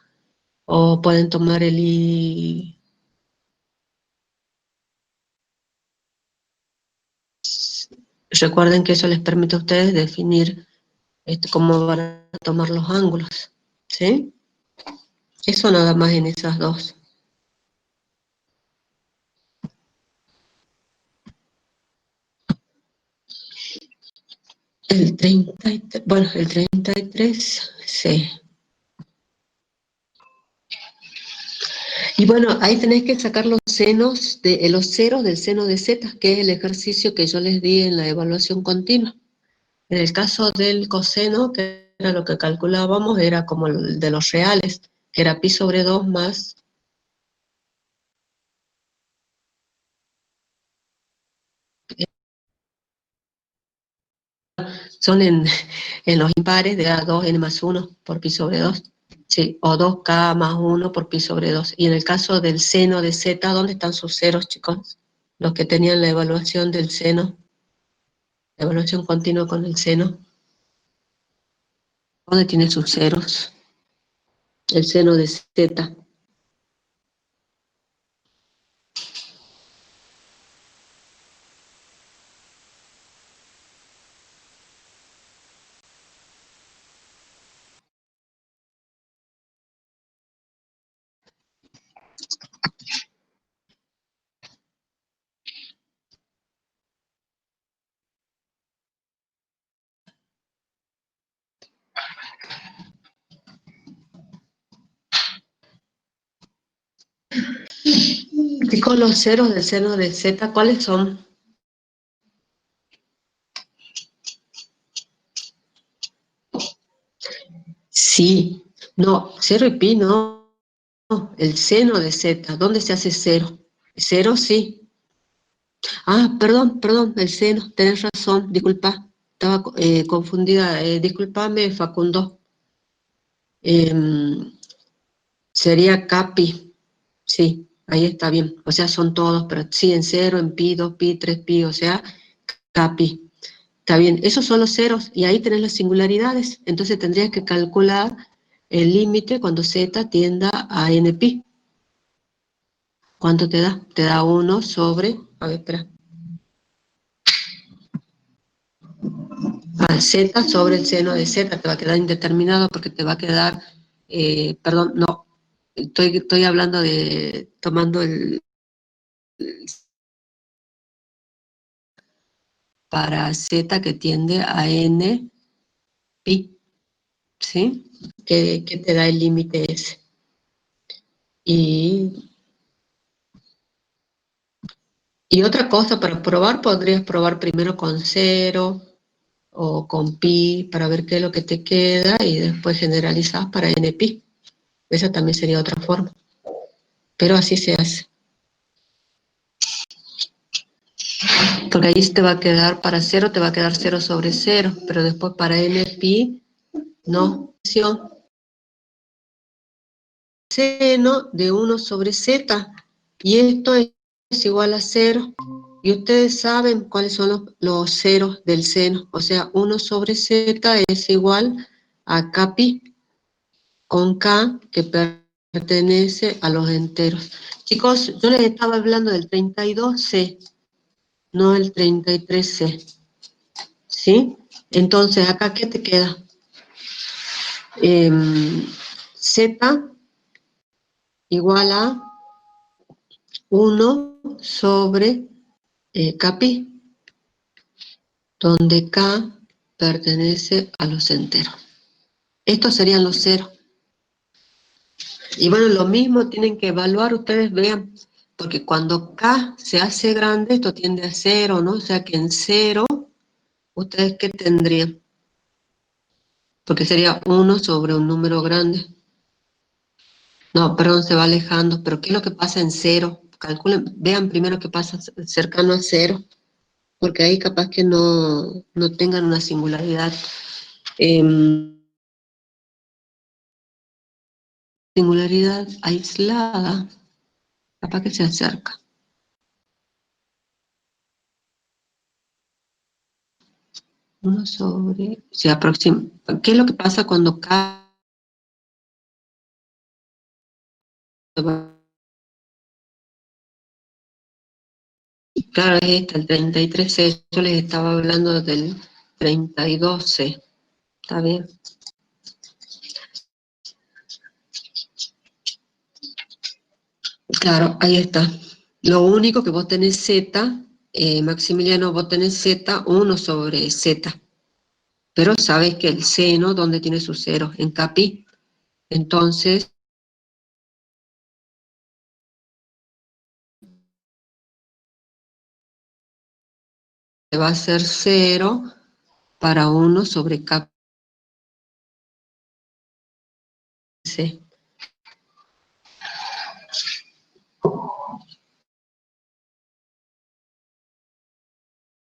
O pueden tomar el I. Recuerden que eso les permite a ustedes definir cómo van a tomar los ángulos, ¿sí? Eso nada más en esas dos. El 33, bueno, el 33, sí. Y bueno, ahí tenéis que sacar los senos, los ceros del seno de z, que es el ejercicio que yo les di en la evaluación continua. En el caso del coseno, que era lo que calculábamos, era como el de los reales, que era pi sobre 2 más son en los impares de A2n más 1 por pi sobre 2, sí, o 2k más 1 por pi sobre 2. Y en el caso del seno de z, ¿dónde están sus ceros, chicos? Los que tenían la evaluación del seno, la evaluación continua con el seno, ¿dónde tiene sus ceros? El seno de z. Chicos, los ceros del seno de z, ¿cuáles son? Sí, no, 0 y pi no, el seno de z, ¿dónde se hace cero? Cero sí. Ah, perdón, el seno, tenés razón, disculpa, estaba confundida, disculpame Facundo. Em, Sería capi, sí, ahí está bien, o sea, son todos, pero sí, en 0, en pi, 2 pi, 3 pi, o sea, capi. Está bien, esos son los ceros y ahí tenés las singularidades, entonces tendrías que calcular el límite cuando z tienda a n pi. ¿Cuánto te da? Te da 1 sobre, a ver, espera, z sobre el seno de z, te va a quedar indeterminado porque te va a quedar, perdón, no, estoy hablando de, tomando para z que tiende a n pi, ¿sí? Que te da el límite ese. Y otra cosa, para probar, podrías probar primero con 0 o con pi para ver qué es lo que te queda y después generalizás para n pi. Esa también sería otra forma. Pero así se hace. Porque ahí te va a quedar, para 0 te va a quedar 0 sobre 0, pero después para n pi, no. Seno de 1 sobre z, y esto es igual a 0. Y ustedes saben cuáles son los ceros del seno, o sea, 1 sobre z es igual a k pi, con k que pertenece a los enteros. Chicos, yo les estaba hablando del 32c, no el 33c, ¿sí? Entonces, acá, ¿qué te queda? Z igual a 1 sobre k pi, donde k pertenece a los enteros. Estos serían los ceros. Y bueno, lo mismo tienen que evaluar, ustedes vean, porque cuando k se hace grande, esto tiende a 0, ¿no? O sea que en 0, ¿ustedes qué tendrían? Porque sería 1 sobre un número grande. No, perdón, se va alejando, pero ¿qué es lo que pasa en 0? Calculen, vean primero qué pasa cercano a 0, porque ahí capaz que no tengan una singularidad. Singularidad aislada, capaz que se acerca. 1 sobre, se aproxima. ¿Qué es lo que pasa cuando k Claro, es esta, el 33C. Yo les estaba hablando del 32C. ¿Está bien? Claro, ahí está. Lo único que vos tenés Z, Maximiliano, vos tenés Z, 1 sobre Z. Pero sabes que el seno, ¿dónde tiene su cero? En capi. Entonces, va a ser 0 para 1 sobre capi. C.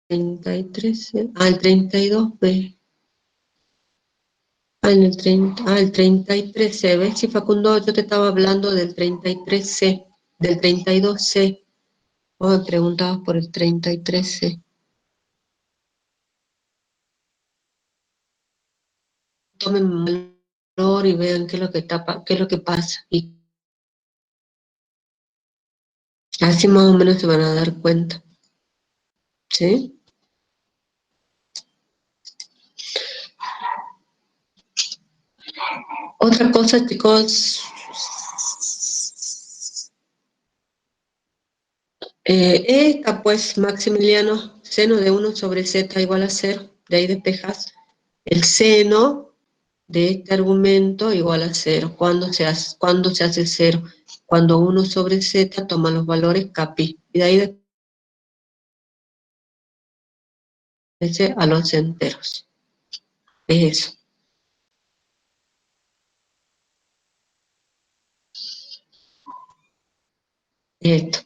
El 32B. El 33C. ¿Ves? Si Facundo, yo te estaba hablando del 33C, del 32C. Vos me preguntabas por el 33C. Tomen valor y vean qué es lo que qué es lo que pasa. Y así más o menos se van a dar cuenta. ¿Sí? Otra cosa, chicos. Esta, pues, Maximiliano, seno de 1 sobre Z igual a 0. De ahí despejas el seno de este argumento igual a 0. ¿Cuándo se hace 0? Cuando 1 sobre Z toma los valores capi. Y de ahí despeje a los enteros. Es eso. Esto.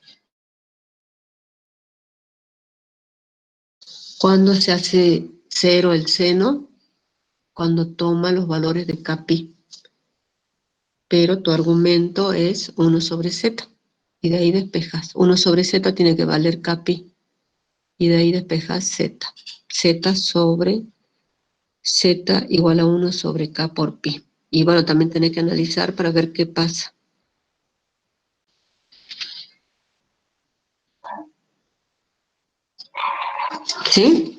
¿Cuándo se hace 0 el seno? Cuando toma los valores de capi. Pero tu argumento es 1 sobre Z. Y de ahí despejas. 1 sobre Z tiene que valer capi. Y de ahí despejas Z. Z sobre Z igual a 1 sobre K por pi. Y bueno, también tenés que analizar para ver qué pasa. ¿Sí?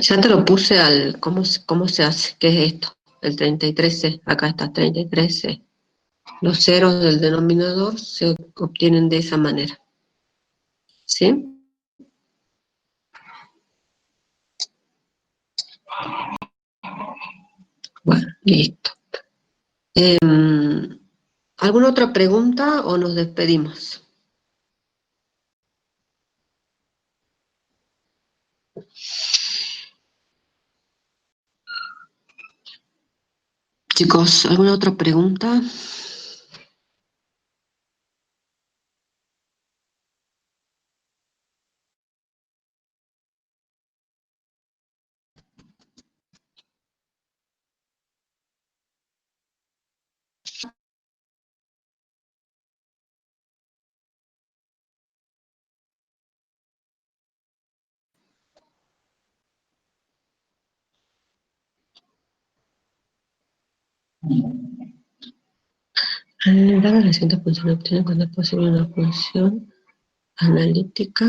Ya te lo puse al cómo se hace, qué es esto, el 33C, acá está 33C. Los ceros del denominador se obtienen de esa manera. ¿Sí? Bueno, listo. ¿Alguna otra pregunta o nos despedimos? Chicos, ¿alguna otra pregunta? Dada la siguiente función obtiene cuando es posible una función analítica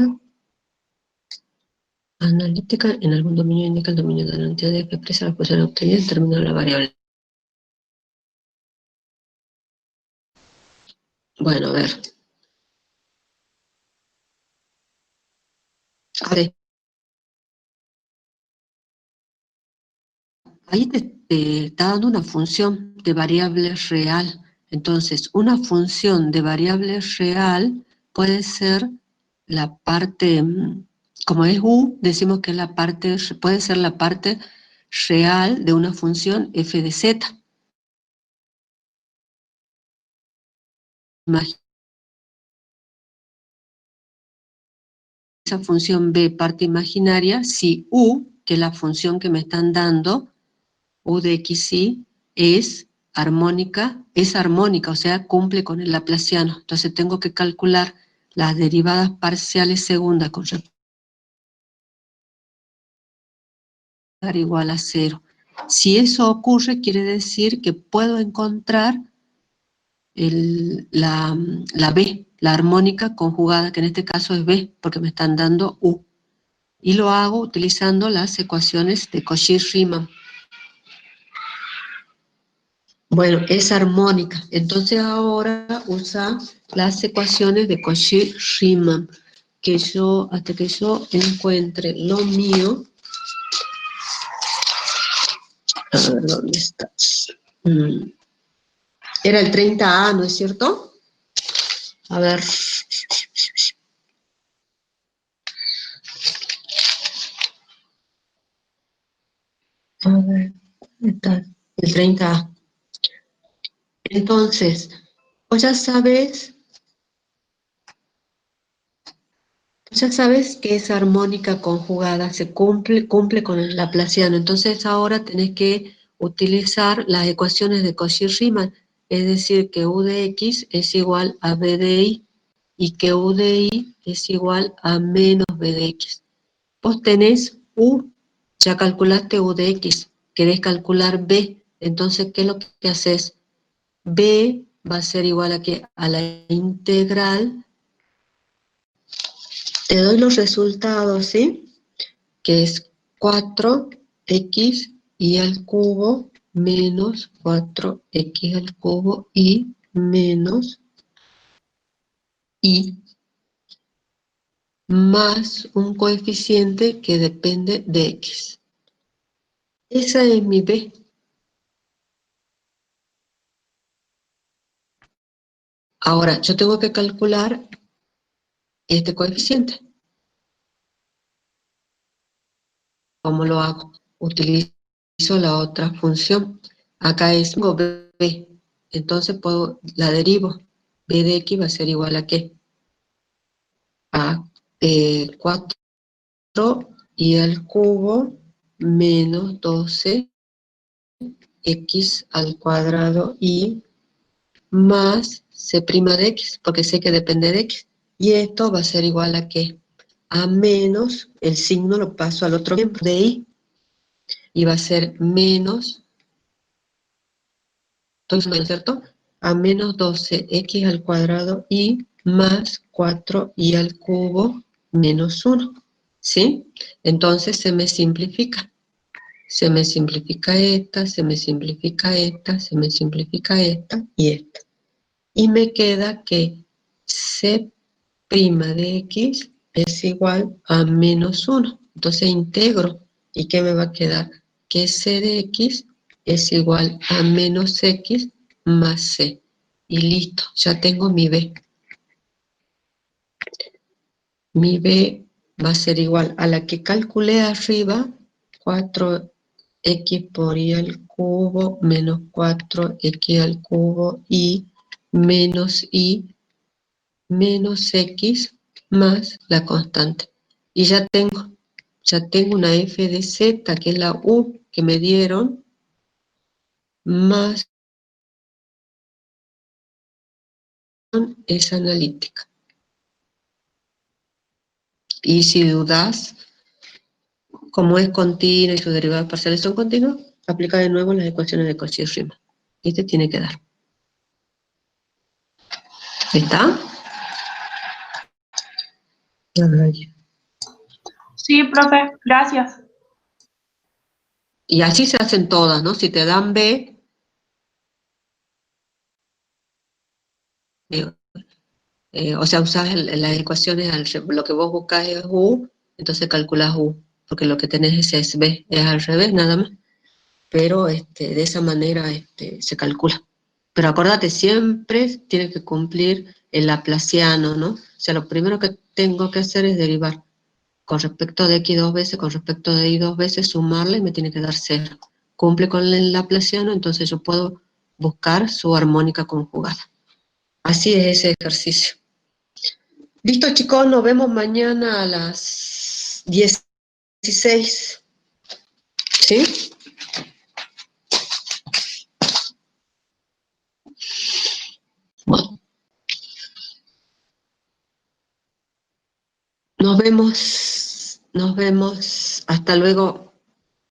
en algún dominio indica el dominio de la entidad que expresa la función obtenida en términos de la variable. Bueno, a ver. Ahí te está dando una función de variable real. Entonces, una función de variable real puede ser la parte, como es u, decimos que es la parte, puede ser la parte real de una función f de z. Esa función b, parte imaginaria, si u, que es la función que me están dando, u de x y, es armónica, es armónica, o sea, cumple con el laplaciano. Entonces tengo que calcular las derivadas parciales segundas con respecto a igual a 0. Si eso ocurre, quiere decir que puedo encontrar la B, la armónica conjugada, que en este caso es B, porque me están dando U. Y lo hago utilizando las ecuaciones de Cauchy-Riemann. Bueno, es armónica. Entonces ahora usa las ecuaciones de Cauchy-Riemann, que yo, hasta que yo encuentre lo mío. A ver, ¿dónde estás? Era el 30A, ¿no es cierto? A ver. A ver, ¿dónde está? El 30A. Entonces, vos ya sabes que esa armónica conjugada se cumple con el laplaciano. Entonces ahora tenés que utilizar las ecuaciones de Cauchy-Riemann, es decir, que U de X es igual a B de Y y que U de Y es igual a menos B de X. Vos tenés U, ya calculaste U de X, querés calcular B, entonces, ¿qué es lo que haces? B va a ser igual a ¿qué? A la integral. Te doy los resultados, ¿sí? Que es 4x y al cubo menos 4x al cubo y menos y más un coeficiente que depende de x. Esa es mi B. Ahora, yo tengo que calcular este coeficiente. ¿Cómo lo hago? Utilizo la otra función. Acá es B. Entonces la derivo. B de X va a ser igual a ¿qué? A 4 y al cubo menos 12 x al cuadrado y más c' de x, porque sé que depende de x. Y esto va a ser igual a ¿qué? A menos, el signo lo paso al otro miembro de y, y va a ser menos, ¿cierto? A menos 12x al cuadrado y más 4y al cubo menos 1, ¿sí? Entonces se me simplifica. Se me simplifica esta, se me simplifica esta, se me simplifica esta y esta. Y me queda que c' de x es igual a menos 1. Entonces integro. ¿Y qué me va a quedar? Que c de x es igual a menos x más c. Y listo, ya tengo mi b. Mi b va a ser igual a la que calculé arriba, 4x por y al cubo menos 4x al cubo y menos x más la constante. Y ya tengo una f de z, que es la u que me dieron, más esa analítica. Y si dudas, como es continua y sus derivadas parciales son continuas, aplica de nuevo las ecuaciones de Cauchy-Riemann. Y te tiene que dar. ¿Está? Sí, profe, gracias. Y así se hacen todas, ¿no? Si te dan B, o sea, usas las ecuaciones, lo que vos buscas es U, entonces calculas U, porque lo que tenés es B, es al revés nada más. Pero de esa manera se calcula. Pero acordate, siempre tienes que cumplir el laplaciano, ¿no? O sea, lo primero que tengo que hacer es derivar con respecto de x dos veces, con respecto de y dos veces, sumarle y me tiene que dar 0. Cumple con el laplaciano, entonces yo puedo buscar su armónica conjugada. Así es ese ejercicio. Listo, chicos, nos vemos mañana a las 16. ¿Sí? Nos vemos, hasta luego.